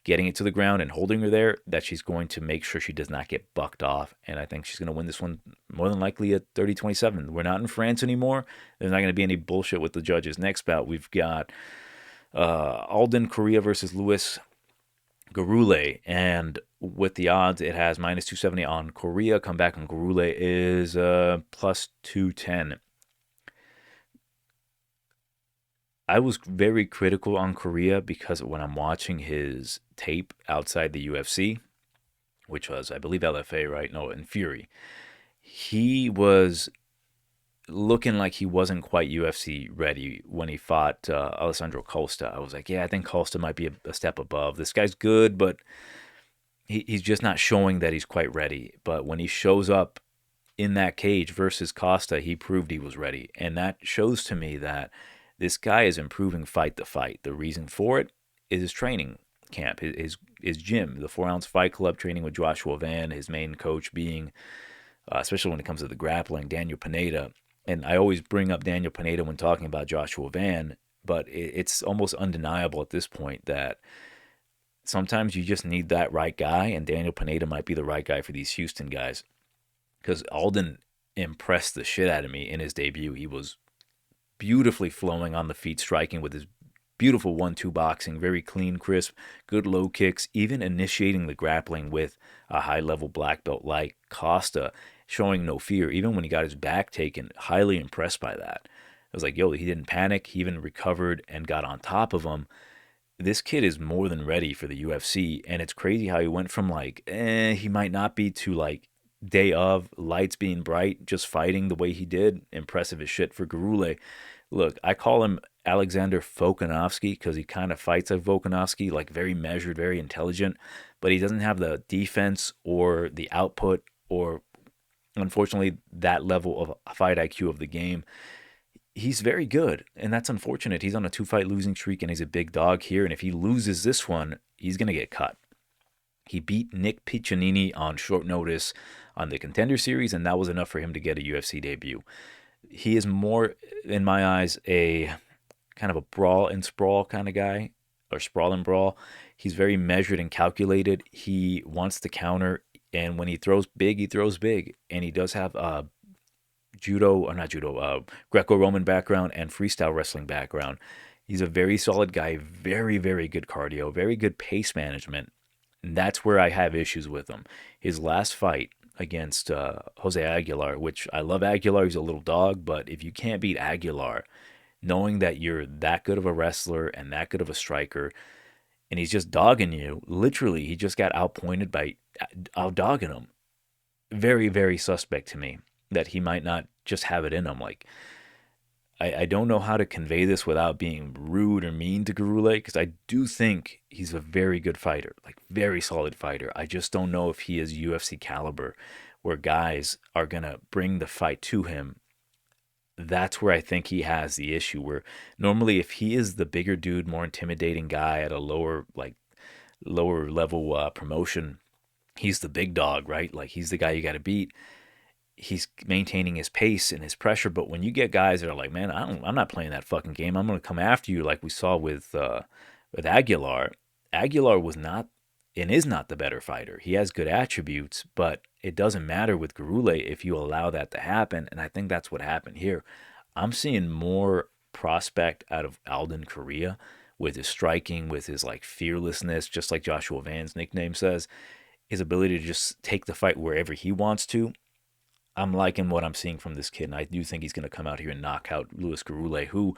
getting it to the ground and holding her there, that she's going to make sure she does not get bucked off. And I think she's going to win this one more than likely at 30-27. We're not in France anymore. There's not going to be any bullshit with the judges. Next bout, we've got Alden Coria versus Luis Gurule. And with the odds, it has minus 270 on Coria. Comeback on Gurule is plus 210. I was very critical on Coria because when I'm watching his tape outside the UFC, which was, I believe, LFA, right? No, in Fury, he was looking like he wasn't quite UFC ready when he fought Alessandro Costa. I was like, yeah, I think Costa might be a step above. This guy's good, but he's just not showing that he's quite ready. But when he shows up in that cage versus Costa, he proved he was ready. And that shows to me that this guy is improving fight to fight. The reason for it is his training camp, his gym, the 4-ounce Fight Club, training with Joshua Van, his main coach being, especially when it comes to the grappling, Daniel Pineda. And I always bring up Daniel Pineda when talking about Joshua Van, but it's almost undeniable at this point that sometimes you just need that right guy, and Daniel Pineda might be the right guy for these Houston guys. Because Alden impressed the shit out of me in his debut. He was beautifully flowing on the feet, striking with his beautiful 1-2 boxing, very clean, crisp, good low kicks, even initiating the grappling with a high-level black belt like Costa, showing no fear. Even when he got his back taken, highly impressed by that. I was like, yo, he didn't panic. He even recovered and got on top of him. This kid is more than ready for the UFC, and it's crazy how he went from like, he might not be, to like day of, lights being bright, just fighting the way he did. Impressive as shit for Gurule. Look, I call him Alexander Volkanovski because he kind of fights like Volkanovski, like very measured, very intelligent, but he doesn't have the defense or the output or, unfortunately, that level of fight IQ of the game. He's very good, and that's unfortunate. He's on a 2-fight losing streak, and he's a big dog here, and if he loses this one, he's going to get cut. He beat Nick Piccinini on short notice on the Contender Series, and that was enough for him to get a UFC debut. He is more, in my eyes, a kind of a brawl and sprawl kind of guy, or sprawl and brawl. He's very measured and calculated. He wants to counter, and when he throws big, and he does have Greco-Roman background and freestyle wrestling background. He's a very solid guy, very, very good cardio, very good pace management. And that's where I have issues with him. His last fight against Jose Aguilar, which I love Aguilar, he's a little dog, but if you can't beat Aguilar, knowing that you're that good of a wrestler and that good of a striker, and he's just dogging you, literally, he just got outpointed by out-dogging him. Very, very suspect to me that he might not just have it in him. Like, I don't know how to convey this without being rude or mean to Gurule, because I do think he's a very good fighter, like very solid fighter. I just don't know if he is UFC caliber, where guys are going to bring the fight to him. That's where I think he has the issue, where normally if he is the bigger dude, more intimidating guy at a lower level promotion, he's the big dog, right? Like he's the guy you got to beat. He's maintaining his pace and his pressure, but when you get guys that are like, man, I'm not playing that fucking game. I'm going to come after you, like we saw with Aguilar. Aguilar was not and is not the better fighter. He has good attributes, but it doesn't matter with Gurule if you allow that to happen, and I think that's what happened here. I'm seeing more prospect out of Alden Coria with his striking, with his like fearlessness, just like Joshua Van's nickname says, his ability to just take the fight wherever he wants to. I'm liking what I'm seeing from this kid, and I do think he's going to come out here and knock out Luis Gurule, who,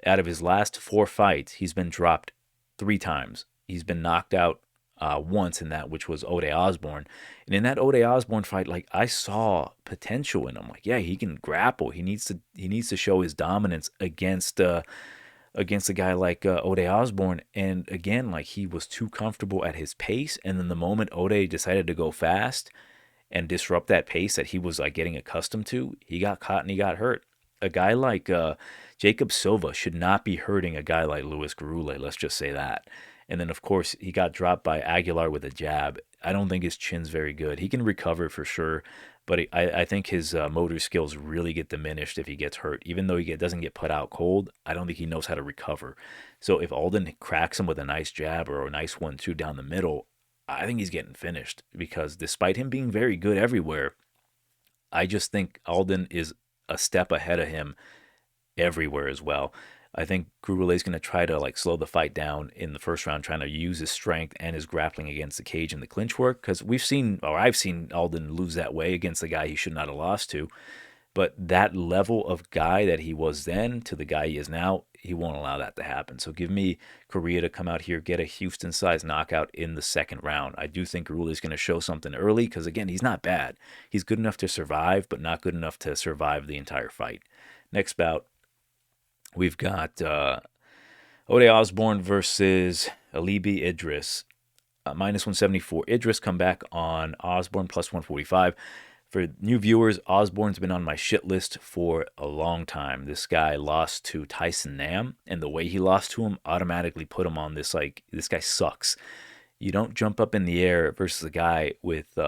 out of his last 4 fights, he's been dropped 3 times. He's been knocked out once in that, which was Ode Osbourne. And in that Ode Osbourne fight, like I saw potential in him. Like, yeah, he can grapple. He needs to show his dominance against a guy like Ode Osbourne. And again, like he was too comfortable at his pace. And then the moment Ode decided to go fast and disrupt that pace that he was like getting accustomed to, he got caught and he got hurt. A guy like Jacob Silva should not be hurting a guy like Luis Gurule. Let's just say that. And then, of course, he got dropped by Aguilar with a jab. I don't think his chin's very good. He can recover for sure, but I think his motor skills really get diminished if he gets hurt. Even though doesn't get put out cold, I don't think he knows how to recover. So if Alden cracks him with a nice jab or a nice 1-2 down the middle, I think he's getting finished because despite him being very good everywhere, I just think Alden is a step ahead of him everywhere as well. I think Gurule's going to try to like slow the fight down in the first round, trying to use his strength and his grappling against the cage and the clinch work. Because I've seen Alden lose that way against the guy he should not have lost to. But that level of guy that he was then to the guy he is now, he won't allow that to happen. So give me Coria to come out here, get a Houston-sized knockout in the second round. I do think Gurule is going to show something early because, again, he's not bad. He's good enough to survive, but not good enough to survive the entire fight. Next bout, we've got Ode Osbourne versus Alibi Idris. Minus 174. Idris come back on Osbourne plus 145. For new viewers, Osbourne's been on my shit list for a long time. This guy lost to Tyson Nam, and the way he lost to him automatically put him on this, like, this guy sucks. You don't jump up in the air versus a guy with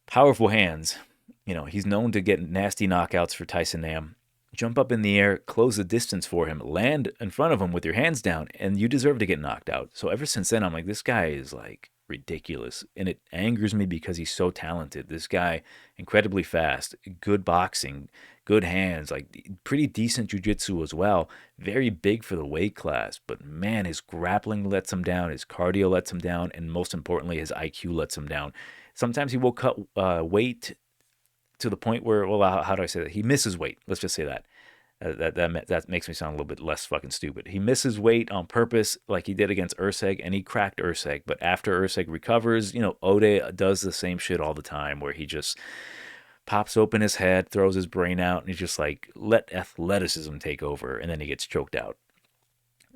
powerful hands. You know, he's known to get nasty knockouts for Tyson Nam. Jump up in the air, close the distance for him, land in front of him with your hands down, and you deserve to get knocked out. So ever since then, I'm like, this guy is like ridiculous. And it angers me because he's so talented. This guy, incredibly fast, good boxing, good hands, like pretty decent jiu-jitsu as well. Very big for the weight class. But man, his grappling lets him down, his cardio lets him down, and most importantly, his IQ lets him down. Sometimes he will cut weight to the point where, well, how do I say that? He misses weight. Let's just say that. That makes me sound a little bit less fucking stupid. He misses weight on purpose, like he did against Urseg, and he cracked Urseg. But after Urseg recovers, you know, Ode does the same shit all the time, where he just pops open his head, throws his brain out, and he's just like, let athleticism take over, and then he gets choked out.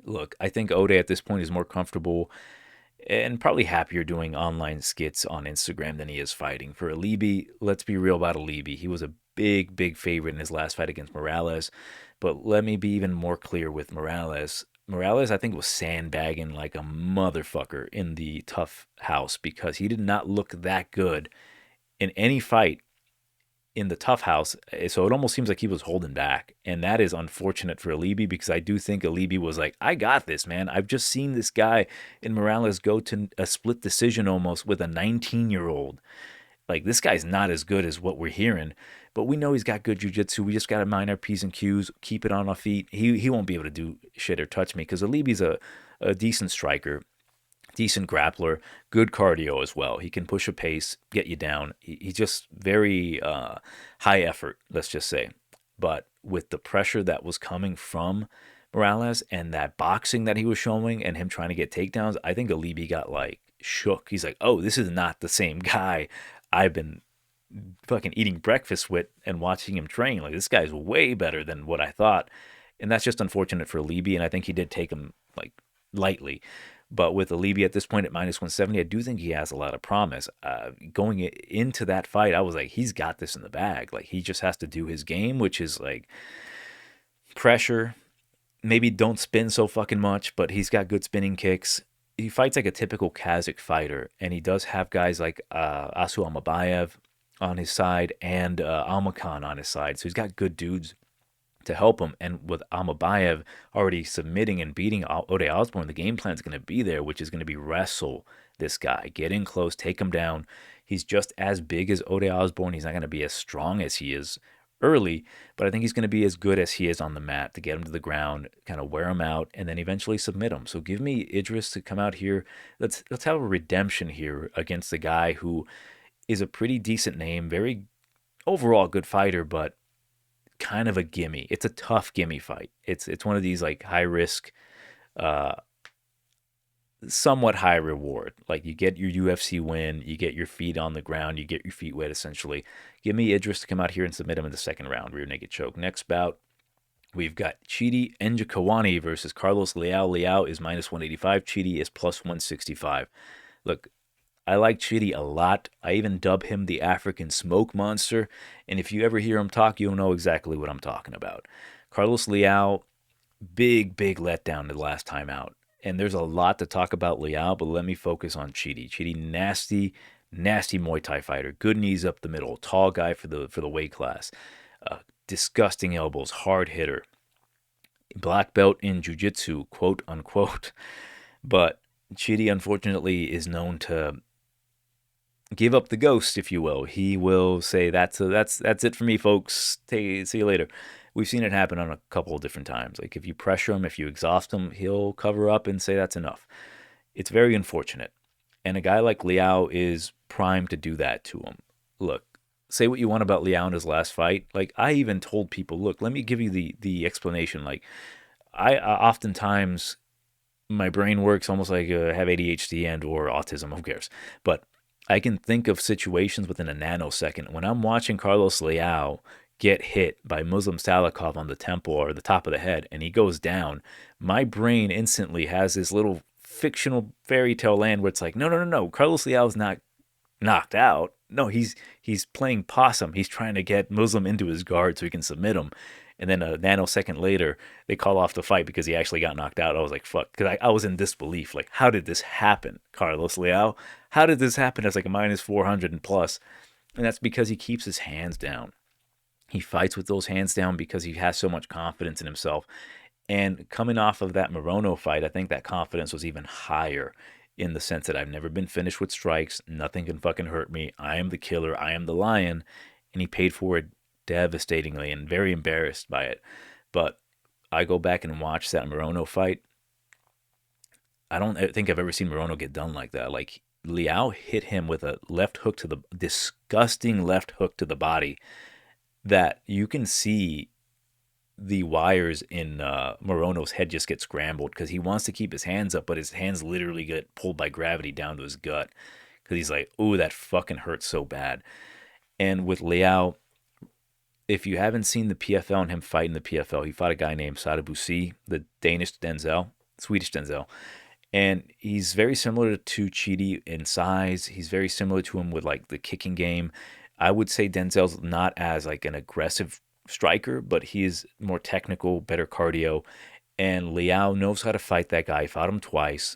Look, I think Ode at this point is more comfortable and probably happier doing online skits on Instagram than he is fighting. For Alibi, let's be real about Alibi. He was a big, big favorite in his last fight against Morales. But let me be even more clear with Morales. Morales, I think, was sandbagging like a motherfucker in the tough house because he did not look that good in any fight in the tough house. So it almost seems like he was holding back. And that is unfortunate for Alibi because I do think Alibi was like, I got this, man. I've just seen this guy in Morales go to a split decision almost with a 19-year-old. Like, this guy's not as good as what we're hearing, but we know he's got good jiu-jitsu. We just got to mind our P's and Q's, keep it on our feet. He won't be able to do shit or touch me because Alibi's a decent striker, decent grappler, good cardio as well. He can push a pace, get you down. He's just very high effort, let's just say. But with the pressure that was coming from Morales and that boxing that he was showing and him trying to get takedowns, I think Alibi got like shook. He's like, oh, this is not the same guy I've been fucking eating breakfast with and watching him train. Like, this guy's way better than what I thought. And that's just unfortunate for Alibi. And I think he did take him like lightly. But with Alibi at this point at minus 170, I do think he has a lot of promise. Going into that fight, I was like, he's got this in the bag. Like, he just has to do his game, which is like pressure. Maybe don't spin so fucking much, but he's got good spinning kicks. He fights like a typical Kazakh fighter, and he does have guys like Asu Almabayev on his side and Almakhan on his side. So he's got good dudes to help him. And with Almabayev already submitting and beating Ode Osbourne, the game plan is going to be there, which is going to be wrestle this guy, get in close, take him down. He's just as big as Ode Osbourne. He's not going to be as strong as he is early, but I think he's going to be as good as he is on the mat to get him to the ground, kind of wear him out, and then eventually submit him. So give me Idris to come out here. Let's have a redemption here against the guy who is a pretty decent name, very overall good fighter, but kind of a gimme. It's a tough gimme fight. It's one of these like high risk somewhat high reward. Like you get your UFC win, you get your feet on the ground, you get your feet wet essentially. Give me Idris to come out here and submit him in the second round, rear naked choke. Next bout, we've got Chidi Njokuani versus Carlos Leal. Leal is minus 185. Chidi is plus 165. Look, I like Chidi a lot. I even dub him the African smoke monster. And if you ever hear him talk, you'll know exactly what I'm talking about. Carlos Leal, big letdown the last time out. And there's a lot to talk about Leal, but let me focus on Chidi. Chidi, nasty Muay Thai fighter. Good knees up the middle. Tall guy for the weight class. Disgusting elbows. Hard hitter. Black belt in jiu-jitsu, quote unquote. But Chidi, unfortunately, is known to give up the ghost, if you will. He will say, that's it for me, folks. See you later. We've seen it happen on a couple of different times. Like if you pressure him, if you exhaust him, he'll cover up and say that's enough. It's very unfortunate. And a guy like Leal is primed to do that to him. Look, say what you want about Leal in his last fight. Like I even told people, look, let me give you the explanation. Like I oftentimes my brain works almost like I have ADHD and or autism. Who cares? But I can think of situations within a nanosecond. When I'm watching Carlos Leal get hit by Muslim Salikov on the temple or the top of the head and he goes down, my brain instantly has this little fictional fairy tale land where it's like, no. Carlos Leal is not knocked out. No, he's playing possum. He's trying to get Muslim into his guard so he can submit him. And then a nanosecond later, they call off the fight because he actually got knocked out. I was like, fuck. Because I was in disbelief. Like, how did this happen, Carlos Leal? How did this happen as like a minus 400 and plus? And that's because he keeps his hands down. He fights with those hands down because he has so much confidence in himself. And coming off of that Morono fight, I think that confidence was even higher in the sense that I've never been finished with strikes. Nothing can fucking hurt me. I am the killer. I am the lion. And he paid for it devastatingly and very embarrassed by it. But I go back and watch that Morono fight. I don't think I've ever seen Morono get done like that. Like Leal hit him with a left hook to the disgusting left hook to the body that you can see the wires in Morono's head just get scrambled because he wants to keep his hands up, but his hands literally get pulled by gravity down to his gut because he's like, ooh, that fucking hurts so bad. And with Leal, if you haven't seen the PFL and him fight in the PFL, he fought a guy named Sadabusi, the Swedish Denzel. And he's very similar to Chidi in size. He's very similar to him with like the kicking game. I would say Denzel's not as like an aggressive striker, but he is more technical, better cardio. And Leal knows how to fight that guy. He fought him twice.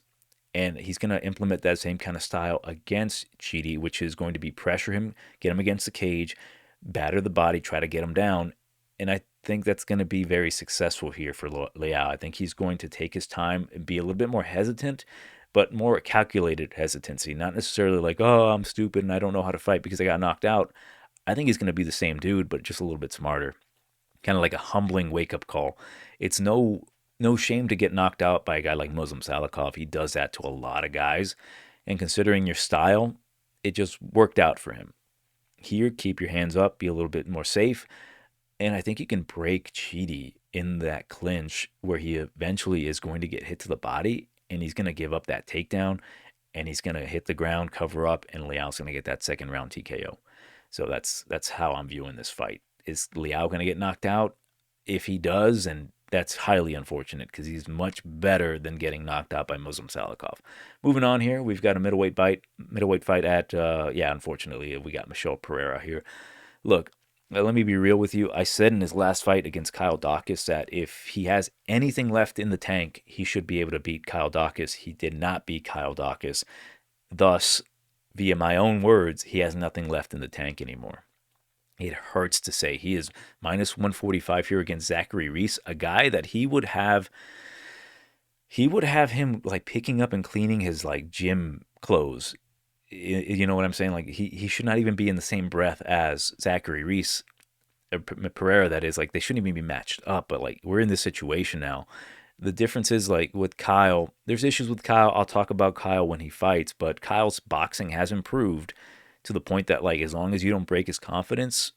And he's going to implement that same kind of style against Chidi, which is going to be pressure him, get him against the cage, batter the body, try to get him down. And I think that's going to be very successful here for Leal. I think he's going to take his time and be a little bit more hesitant, but more calculated hesitancy. Not necessarily like, oh, I'm stupid and I don't know how to fight because I got knocked out. I think he's going to be the same dude, but just a little bit smarter. Kind of like a humbling wake-up call. It's no shame to get knocked out by a guy like Muslim Salikov. He does that to a lot of guys. And considering your style, it just worked out for him. Here, keep your hands up, be a little bit more safe. And I think you can break Chidi in that clinch where he eventually is going to get hit to the body and he's going to give up that takedown and he's going to hit the ground, cover up, and Leal's going to get that second round TKO. So that's how I'm viewing this fight. Is Leal going to get knocked out? If he does, and that's highly unfortunate because he's much better than getting knocked out by Muslim Salikov. Moving on here, we've got a middleweight fight at, unfortunately, we got Michel Pereira here. Look, let me be real with you. I said in his last fight against Kyle Daukaus that if he has anything left in the tank, he should be able to beat Kyle Daukaus. He did not beat Kyle Daukaus. Thus, via my own words, he has nothing left in the tank anymore. It hurts to say he is minus 145 here against Zachary Reese, a guy that he would have him like picking up and cleaning his like gym clothes. You know what I'm saying? Like he should not even be in the same breath as Zachary Reese, Pereira. That is, like, they shouldn't even be matched up. But like we're in this situation now. The difference is like with Kyle, there's issues with Kyle. I'll talk about Kyle when he fights, but Kyle's boxing has improved to the point that, like, as long as you don't break his confidence,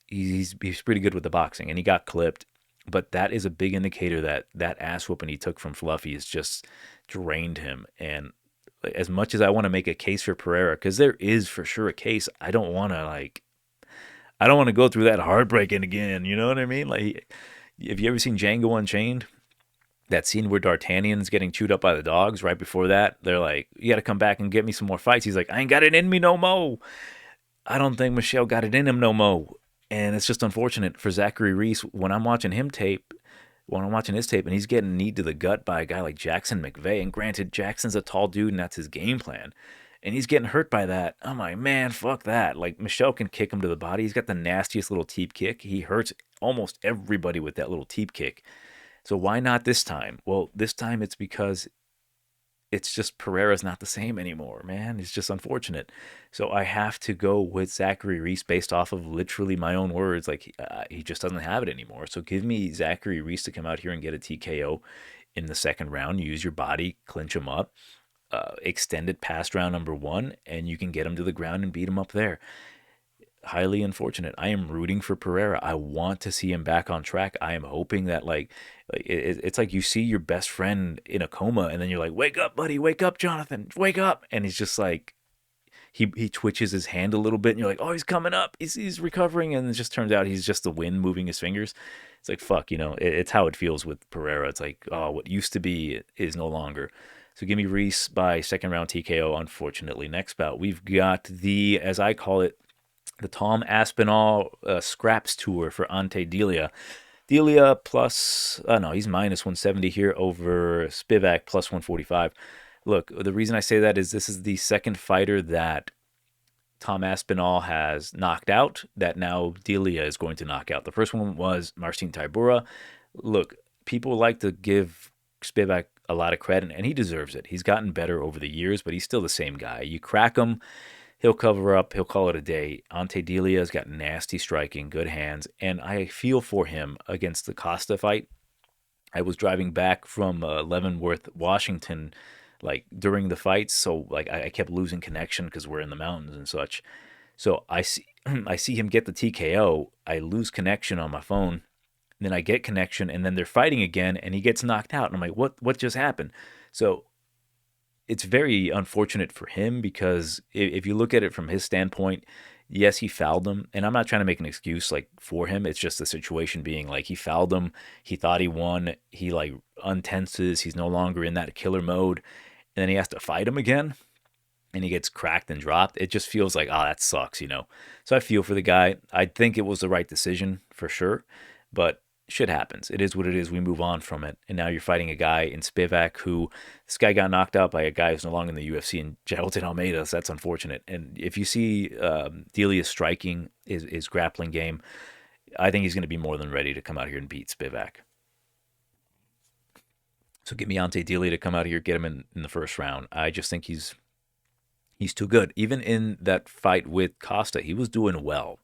he's pretty good with the boxing. And he got clipped. But that is a big indicator that that ass whooping he took from Fluffy has just drained him. And as much as I want to make a case for Pereira, because there is for sure a case, I don't want to go through that heartbreaking again. You know what I mean? Like, have you ever seen Django Unchained? That scene where D'Artagnan's getting chewed up by the dogs. Right before that, they're like, "You got to come back and get me some more fights." He's like, "I ain't got it in me no mo." I don't think Michelle got it in him no mo. And it's just unfortunate for Zachary Reese when I'm watching his tape, and he's getting kneed to the gut by a guy like Jackson McVeigh. And granted, Jackson's a tall dude, and that's his game plan. And he's getting hurt by that. I'm like, man, fuck that. Like, Michelle can kick him to the body. He's got the nastiest little teep kick. He hurts almost everybody with that little teep kick. So why not this time? Well, this time it's because it's just Pereira's not the same anymore, man. It's just unfortunate. So I have to go with Zachary Reese based off of literally my own words. Like, he just doesn't have it anymore. So give me Zachary Reese to come out here and get a TKO in the second round. Use your body, clinch him up, extend it past round number one, and you can get him to the ground and beat him up there. Highly unfortunate. I am rooting for Pereira. I want to see him back on track. I am hoping that it's like you see your best friend in a coma, and then you're like, "Wake up, buddy! Wake up, Jonathan! Wake up!" And he's just like he twitches his hand a little bit, and you're like, "Oh, he's coming up. He's recovering," and it just turns out he's just the wind moving his fingers. It's like fuck, it's how it feels with Pereira. It's like, oh, what used to be is no longer. So give me Reese by second round TKO. Unfortunately, next bout we've got the, as I call it, the Tom Aspinall Scraps Tour for Ante Delija. Delija plus, no, he's minus 170 here over Spivak plus 145. Look, the reason I say that is this is the second fighter that Tom Aspinall has knocked out that now Delija is going to knock out. The first one was Marcin Tybura. Look, people like to give Spivak a lot of credit, and he deserves it. He's gotten better over the years, but he's still the same guy. You crack him, he'll cover up. He'll call it a day. Ante Delia's got nasty striking, good hands, and I feel for him against the Costa fight. I was driving back from Leavenworth, Washington, like during the fights, so like I kept losing connection because we're in the mountains and such. So I see I see him get the TKO. I lose connection on my phone. Then I get connection, and then they're fighting again, and he gets knocked out. And I'm like, what just happened? So it's very unfortunate for him because if you look at it from his standpoint, yes, he fouled him, and I'm not trying to make an excuse like for him. It's just the situation being like he fouled him. He thought he won. He like untenses. He's no longer in that killer mode, and then he has to fight him again, and he gets cracked and dropped. It just feels like, oh, that sucks. So I feel for the guy. I think it was the right decision for sure, but shit happens. It is what it is. We move on from it. And now you're fighting a guy in Spivak who, this guy got knocked out by a guy who's no longer in the UFC, and Jailton Almeida. So that's unfortunate. And if you see Delia's striking, his grappling game, I think he's going to be more than ready to come out here and beat Spivak. So get me Ante Delia to come out here, get him in the first round. I just think he's too good. Even in that fight with Costa, he was doing well.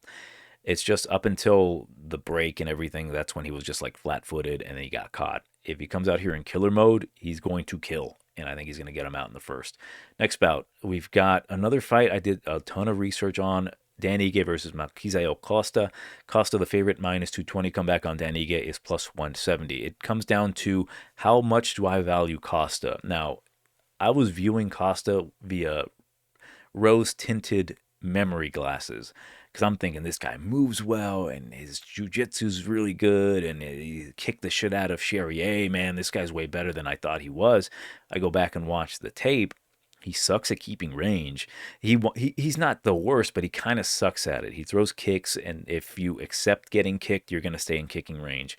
It's just up until the break and everything, that's when he was just like flat-footed, and then he got caught. If he comes out here in killer mode, he's going to kill, and I think he's going to get him out in the first. Next bout, we've got another fight I did a ton of research on. Dan Ige versus Marquisael Costa. Costa, the favorite, minus 220. Comeback on Dan Ige is plus 170. It comes down to how much do I value Costa. Now, I was viewing Costa via rose-tinted memory glasses, because I'm thinking this guy moves well and his jiu-jitsu's really good and he kicked the shit out of Charrier. Man, this guy's way better than I thought he was. I go back and watch the tape. He sucks at keeping range. He's not the worst, but he kind of sucks at it. He throws kicks, and if you accept getting kicked, you're going to stay in kicking range.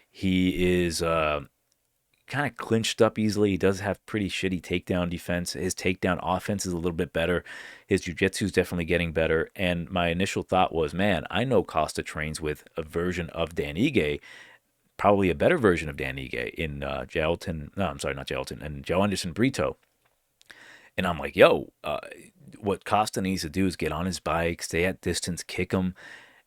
He is kind of clinched up easily. He does have pretty shitty takedown defense. His takedown offense is a little bit better. His jiu-jitsu is definitely getting better. And my initial thought was, man, I know Costa trains with a version of Dan Ige, probably a better version of Dan Ige in Jailton. No, I'm sorry, not Jailton, and Joe Anderson Brito. And I'm like, yo, what Costa needs to do is get on his bike, stay at distance, kick him,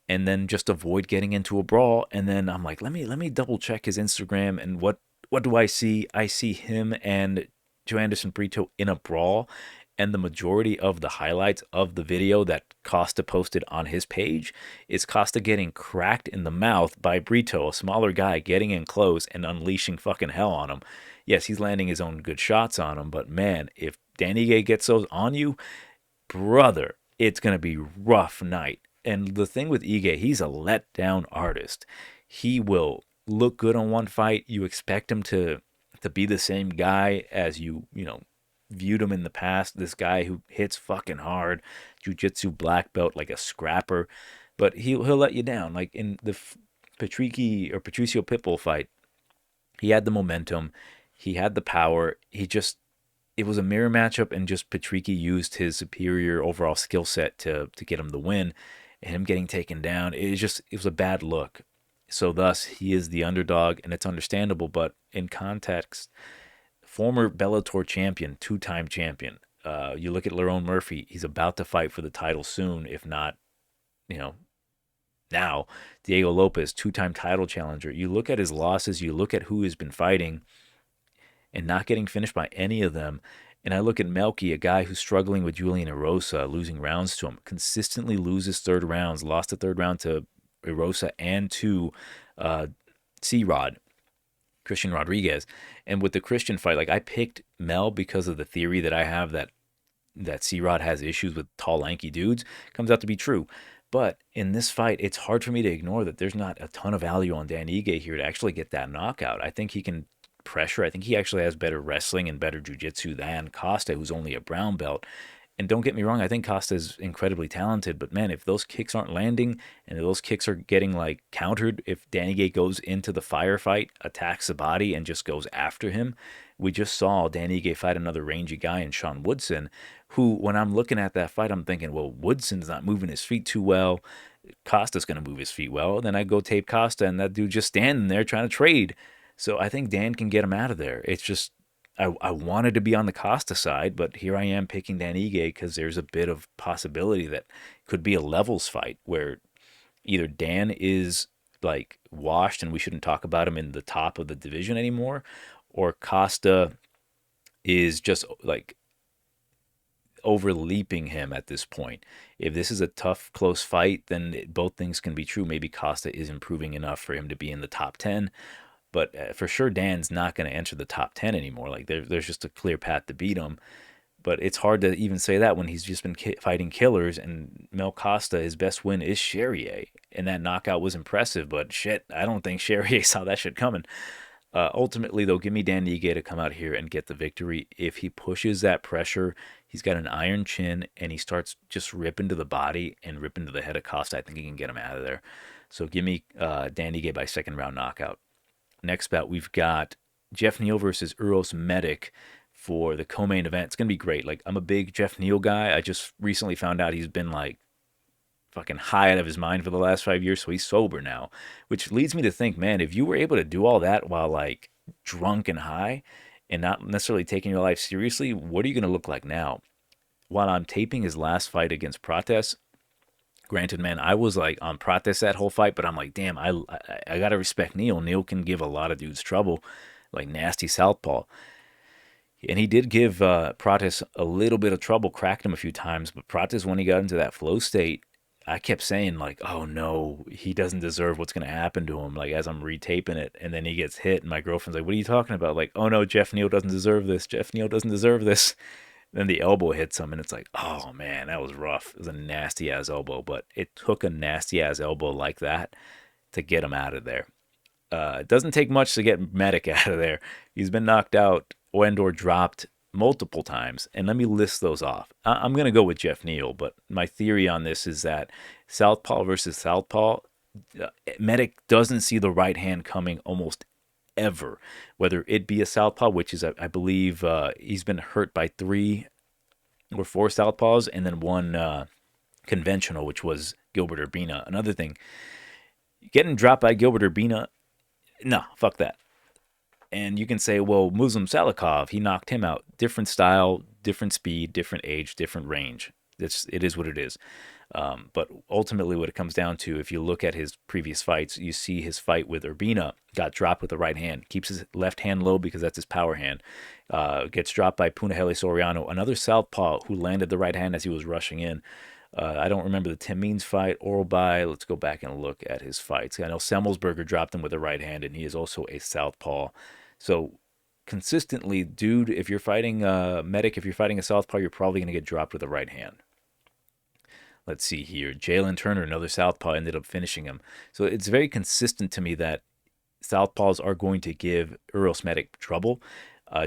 and then just avoid getting into a brawl. And then I'm like, let me double check his Instagram, and what do I see? I see him and Joe Anderson Brito in a brawl, And the majority of the highlights of the video that Costa posted on his page is Costa getting cracked in the mouth by Brito, a smaller guy, getting in close and unleashing fucking hell on him. Yes, he's landing his own good shots on him, but man, if Dan Ige gets those on you, brother, it's going to be rough night. And the thing with Ige, he's a letdown artist. He will look good on one fight. You expect him to be the same guy as you viewed him in the past. This guy who hits fucking hard, jiu-jitsu black belt, like a scrapper. But he'll let you down. Like in the Patricio Pitbull fight, he had the momentum. He had the power. It was a mirror matchup, and just Patricio used his superior overall skill set to get him the win. And him getting taken down, it was a bad look. So thus, he is the underdog, and it's understandable. But in context, former Bellator champion, two-time champion. You look at Lerone Murphy, he's about to fight for the title soon, if not, now. Diego Lopez, two-time title challenger. You look at his losses, you look at who has been fighting and not getting finished by any of them. And I look at Melky, a guy who's struggling with Julian Erosa, losing rounds to him, consistently loses third rounds, lost the third round to Erosa and to C-Rod, Christian Rodriguez. And with the Christian fight, like, I picked Mel because of the theory that I have that C-Rod has issues with tall, lanky dudes. Comes out to be true. But in this fight, it's hard for me to ignore that there's not a ton of value on Dan Ige here to actually get that knockout. I think he can pressure. I think he actually has better wrestling and better jiu-jitsu than Costa, who's only a brown belt. And don't get me wrong, I think Costa is incredibly talented, but man, if those kicks aren't landing and if those kicks are getting like countered, if Dan Ige goes into the firefight, attacks the body, and just goes after him, we just saw Dan Ige fight another rangy guy in Sean Woodson, who, when I'm looking at that fight, I'm thinking, well, Woodson's not moving his feet too well. Costa's going to move his feet well. Then I go tape Costa, and that dude just standing there trying to trade. So I think Dan can get him out of there. It's just, I wanted to be on the Costa side, but here I am picking Dan Ige because there's a bit of possibility that could be a levels fight where either Dan is like washed and we shouldn't talk about him in the top of the division anymore, or Costa is just like overleaping him at this point. If this is a tough, close fight, then both things can be true. Maybe Costa is improving enough for him to be in the top 10. But for sure, Dan's not going to enter the top 10 anymore. Like there's just a clear path to beat him. But it's hard to even say that when he's just been fighting killers. And Mel Costa, his best win is Cherrier. And that knockout was impressive. But shit, I don't think Cherrier saw that shit coming. Ultimately, though, give me Dan Ige to come out here and get the victory. If he pushes that pressure, he's got an iron chin, and he starts just ripping to the body and ripping to the head of Costa, I think he can get him out of there. So give me Dan Ige by second round knockout. Next bout, we've got Jeff Neal versus Uros Medic for the co-main event. It's going to be great. Like, I'm a big Jeff Neal guy. I just recently found out he's been, like, fucking high out of his mind for the last 5 years, so he's sober now. Which leads me to think, man, if you were able to do all that while, like, drunk and high and not necessarily taking your life seriously, what are you going to look like now? While I'm taping his last fight against Prates, granted, man, I was like on Prates that whole fight, but I'm like, damn, I gotta respect Neal. Neal can give a lot of dudes trouble, like nasty southpaw. And he did give Prates a little bit of trouble, cracked him a few times. But Prates, when he got into that flow state, I kept saying like, oh no, he doesn't deserve what's gonna happen to him. Like as I'm retaping it, and then he gets hit, and my girlfriend's like, what are you talking about? Like, oh no, Jeff Neal doesn't deserve this. Jeff Neal doesn't deserve this. Then the elbow hits him, and it's like, oh, man, that was rough. It was a nasty-ass elbow, but it took a nasty-ass elbow like that to get him out of there. It doesn't take much to get Medic out of there. He's been knocked out or dropped multiple times, and let me list those off. I'm going to go with Jeff Neal, but my theory on this is that southpaw versus southpaw, Medic doesn't see the right hand coming almost ever, whether it be a southpaw, which is, I believe, he's been hurt by 3 or 4 southpaws, and then 1 conventional, which was Gilbert Urbina. Another thing, getting dropped by Gilbert Urbina, no, fuck that. And you can say, well, Muslim Salikov, he knocked him out. Different style, different speed, different age, different range. It is what it is. But ultimately, what it comes down to, if you look at his previous fights, you see his fight with Urbina got dropped with the right hand, keeps his left hand low because that's his power hand. Gets dropped by Punahele Soriano, another southpaw who landed the right hand as he was rushing in. I don't remember the Tim Means fight. Oralby, let's go back and look at his fights. I know Semmelsberger dropped him with the right hand, and he is also a southpaw. So consistently, dude, if you're fighting Medic, if you're fighting a southpaw, you're probably going to get dropped with the right hand. Let's see here. Jalen Turner, another southpaw, ended up finishing him. So it's very consistent to me that southpaws are going to give Uros Medic trouble.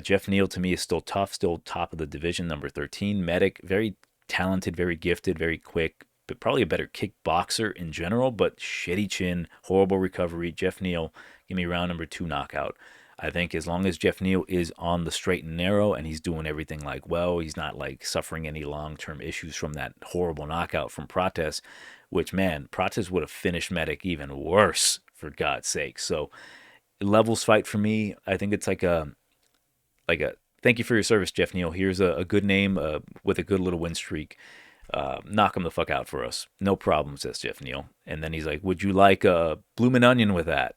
Jeff Neal, to me, is still tough, still top of the division, number 13. Medic, very talented, very gifted, very quick, but probably a better kickboxer in general, but shitty chin, horrible recovery. Jeff Neal, give me round number 2 knockout. I think as long as Jeff Neal is on the straight and narrow and he's doing everything like well, he's not like suffering any long-term issues from that horrible knockout from Prates, which, man, Prates would have finished Medic even worse, for God's sake. So levels fight for me. I think it's like a thank you for your service, Jeff Neal. Here's a good name with a good little win streak. Knock him the fuck out for us. No problem, says Jeff Neal. And then he's like, would you like a bloomin' onion with that?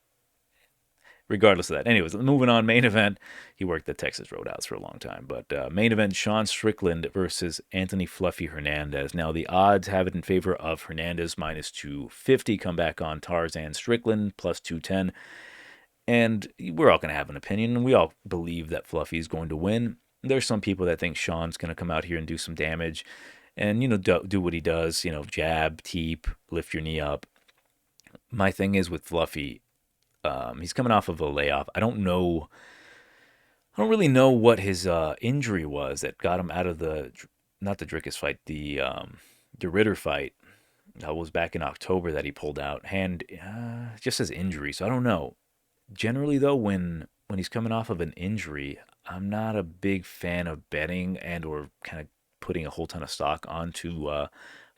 Regardless of that. Anyways, moving on, main event. He worked the Texas Roadhouse for a long time. But main event, Sean Strickland versus Anthony Fluffy Hernandez. Now, the odds have it in favor of Hernandez, minus 250. Come back on Tarzan Strickland, plus 210. And we're all going to have an opinion, and we all believe that Fluffy is going to win. There's some people that think Sean's going to come out here and do some damage and, do what he does, jab, teep, lift your knee up. My thing is with Fluffy, he's coming off of a layoff. I don't really know what his injury was that got him out of not the Drickus fight, the Ritter fight. That was back in October that he pulled out. Hand, just says injury, so I don't know. Generally, though, when he's coming off of an injury, I'm not a big fan of betting and or kind of putting a whole ton of stock onto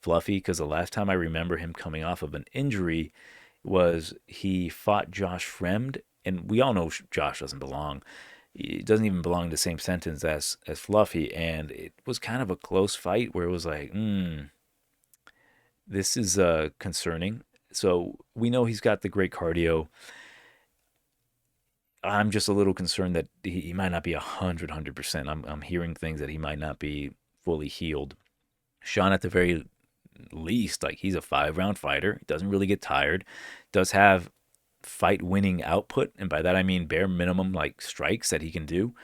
Fluffy, because the last time I remember him coming off of an injury was he fought Josh Fremd, and we all know Josh doesn't belong. He doesn't even belong in the same sentence as Fluffy, and it was kind of a close fight where it was like, this is concerning. So we know he's got the great cardio. I'm just a little concerned that he might not be 100%. I'm hearing things that he might not be fully healed. Sean, at the very least, like, he's a 5-round fighter. He doesn't really get tired. Does have fight-winning output, and by that I mean bare minimum like strikes that he can do.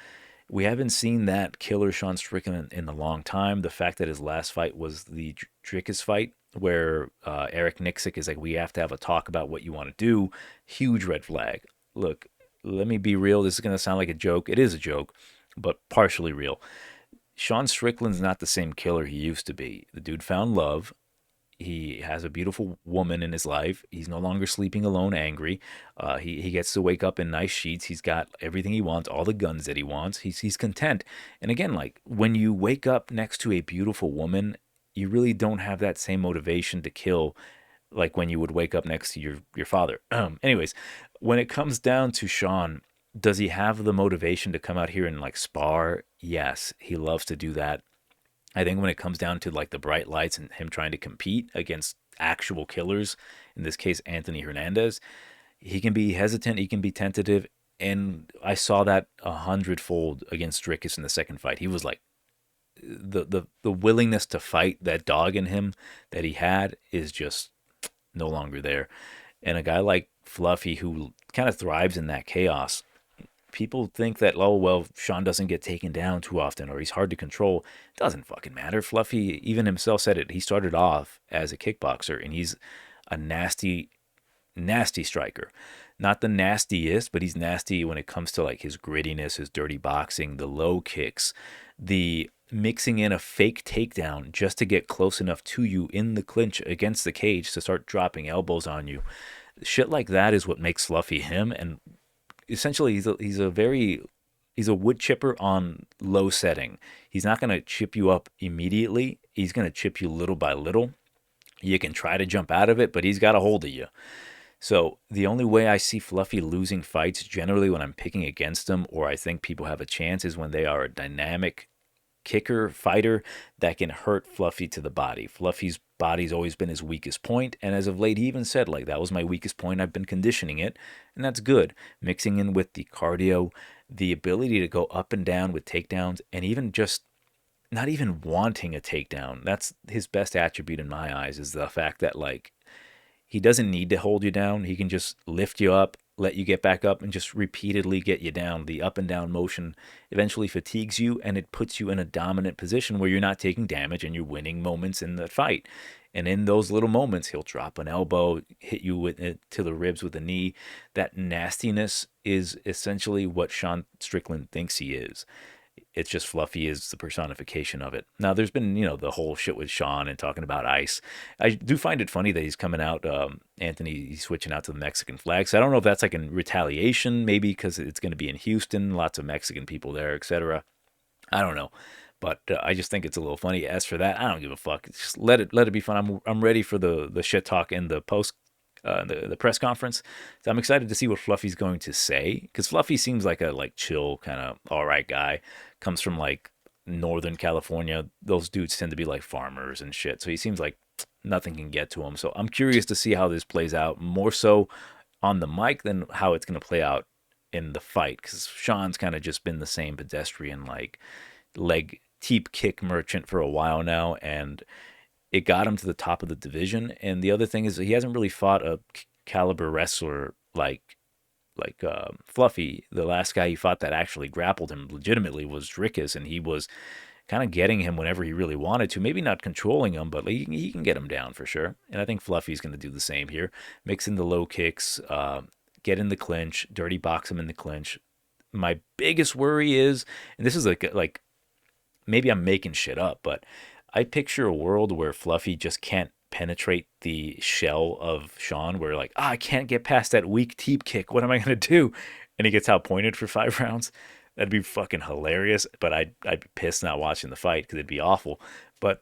We haven't seen that killer Sean Strickland in a long time. The fact that his last fight was the Drickus fight, where Eric Nixick is like, we have to have a talk about what you want to do. Huge red flag. Look, let me be real. This is going to sound like a joke. It is a joke, but partially real. Sean Strickland's not the same killer he used to be. The dude found love. He has a beautiful woman in his life. He's no longer sleeping alone, angry. He gets to wake up in nice sheets. He's got everything he wants, all the guns that he wants. He's content. And again, like, when you wake up next to a beautiful woman, you really don't have that same motivation to kill like when you would wake up next to your father. Anyways, when it comes down to Sean, does he have the motivation to come out here and like spar? Yes, he loves to do that. I think when it comes down to like the bright lights and him trying to compete against actual killers, in this case Anthony Hernandez, he can be hesitant, he can be tentative, and I saw that 100-fold against Drickus in the second fight. He was like, the willingness to fight, that dog in him that he had, is just no longer there. And a guy like Fluffy, who kind of thrives in that chaos, people think that, oh, well, Sean doesn't get taken down too often or he's hard to control. It doesn't fucking matter. Fluffy, even himself said it. He started off as a kickboxer, and he's a nasty, nasty striker. Not the nastiest, but he's nasty when it comes to like his grittiness, his dirty boxing, the low kicks, the mixing in a fake takedown just to get close enough to you in the clinch against the cage to start dropping elbows on you. Shit like that is what makes Fluffy him. And essentially, he's a wood chipper on low setting. He's not going to chip you up immediately. He's going to chip you little by little. You can try to jump out of it, but he's got a hold of you. So the only way I see Fluffy losing fights, generally when I'm picking against him or I think people have a chance, is when they are a dynamic kicker fighter that can hurt Fluffy to the body. Fluffy's body's always been his weakest point, and as of late, he even said, like, that was my weakest point. I've been conditioning it, and that's good. Mixing in with the cardio, the ability to go up and down with takedowns, and even just not even wanting a takedown. That's his best attribute in my eyes, is the fact that, like, he doesn't need to hold you down. He can just lift you up, let you get back up, and just repeatedly get you down. The up and down motion eventually fatigues you, and it puts you in a dominant position where you're not taking damage and you're winning moments in the fight. And in those little moments, he'll drop an elbow, hit you with it to the ribs with a knee. That nastiness is essentially what Sean Strickland thinks he is. It's just Fluffy is the personification of it. Now, there's been, the whole shit with Sean and talking about ice. I do find it funny that he's coming out, Anthony, he's switching out to the Mexican flag. So I don't know if that's like in retaliation, maybe because it's going to be in Houston, lots of Mexican people there, etc. I don't know. But I just think it's a little funny. As for that, I don't give a fuck. Just let it be fun. I'm ready for the shit talk in the post the press conference. So I'm excited to see what Fluffy's going to say, because Fluffy seems like a chill kind of all right guy. Comes from like Northern California. Those dudes tend to be like farmers and shit. So he seems like nothing can get to him. So I'm curious to see how this plays out, more so on the mic than how it's going to play out in the fight, because Sean's kind of just been the same pedestrian like leg teep kick merchant for a while now, and it got him to the top of the division. And the other thing is he hasn't really fought a caliber wrestler like Fluffy. The last guy he fought that actually grappled him legitimately was Drickus, and he was kind of getting him whenever he really wanted to. Maybe not controlling him, but he can get him down for sure. And I think Fluffy's going to do the same here. Mix in the low kicks, get in the clinch, dirty box him in the clinch. My biggest worry is, and this is like maybe I'm making shit up, but I picture a world where Fluffy just can't penetrate the shell of Sean, where like, I can't get past that weak teep kick. What am I going to do? And he gets outpointed for 5 rounds. That'd be fucking hilarious, but I'd be pissed not watching the fight because it'd be awful. But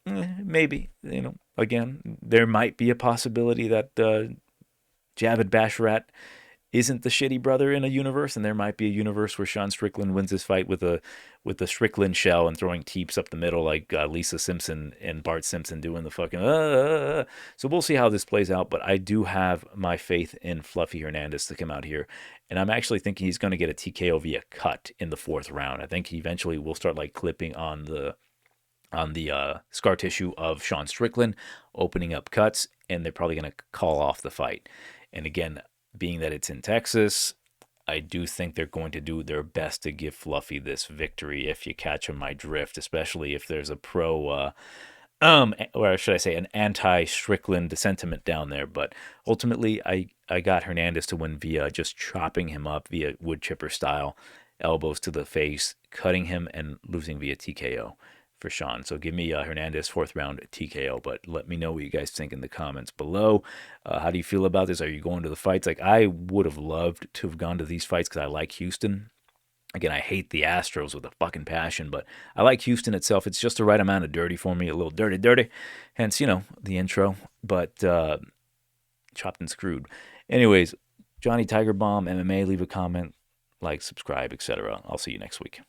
maybe, again, there might be a possibility that Javid Basharat isn't the shitty brother in a universe, and there might be a universe where Sean Strickland wins this fight with a Strickland shell and throwing teeps up the middle like Lisa Simpson and Bart Simpson doing the fucking So we'll see how this plays out, but I do have my faith in Fluffy Hernandez to come out here, and I'm actually thinking he's going to get a TKO via cut in the 4th round. I think he eventually will start like clipping on the scar tissue of Sean Strickland, opening up cuts, and they're probably going to call off the fight. And again, being that it's in Texas, I do think they're going to do their best to give Fluffy this victory, if you catch my drift, especially if there's a pro, or should I say an anti-Strickland sentiment down there. But ultimately, I got Hernandez to win via just chopping him up via wood chipper style, elbows to the face, cutting him, and losing via TKO for Sean. So give me Hernandez 4th round TKO, but let me know what you guys think in the comments below. How do you feel about this? Are you going to the fights? Like, I would have loved to have gone to these fights because I like Houston. Again, I hate the Astros with a fucking passion, but I like Houston itself. It's just the right amount of dirty for me, a little dirty. Hence, the intro, but chopped and screwed. Anyways, Johnny Tigerbomb MMA, leave a comment, like, subscribe, etc. I'll see you next week.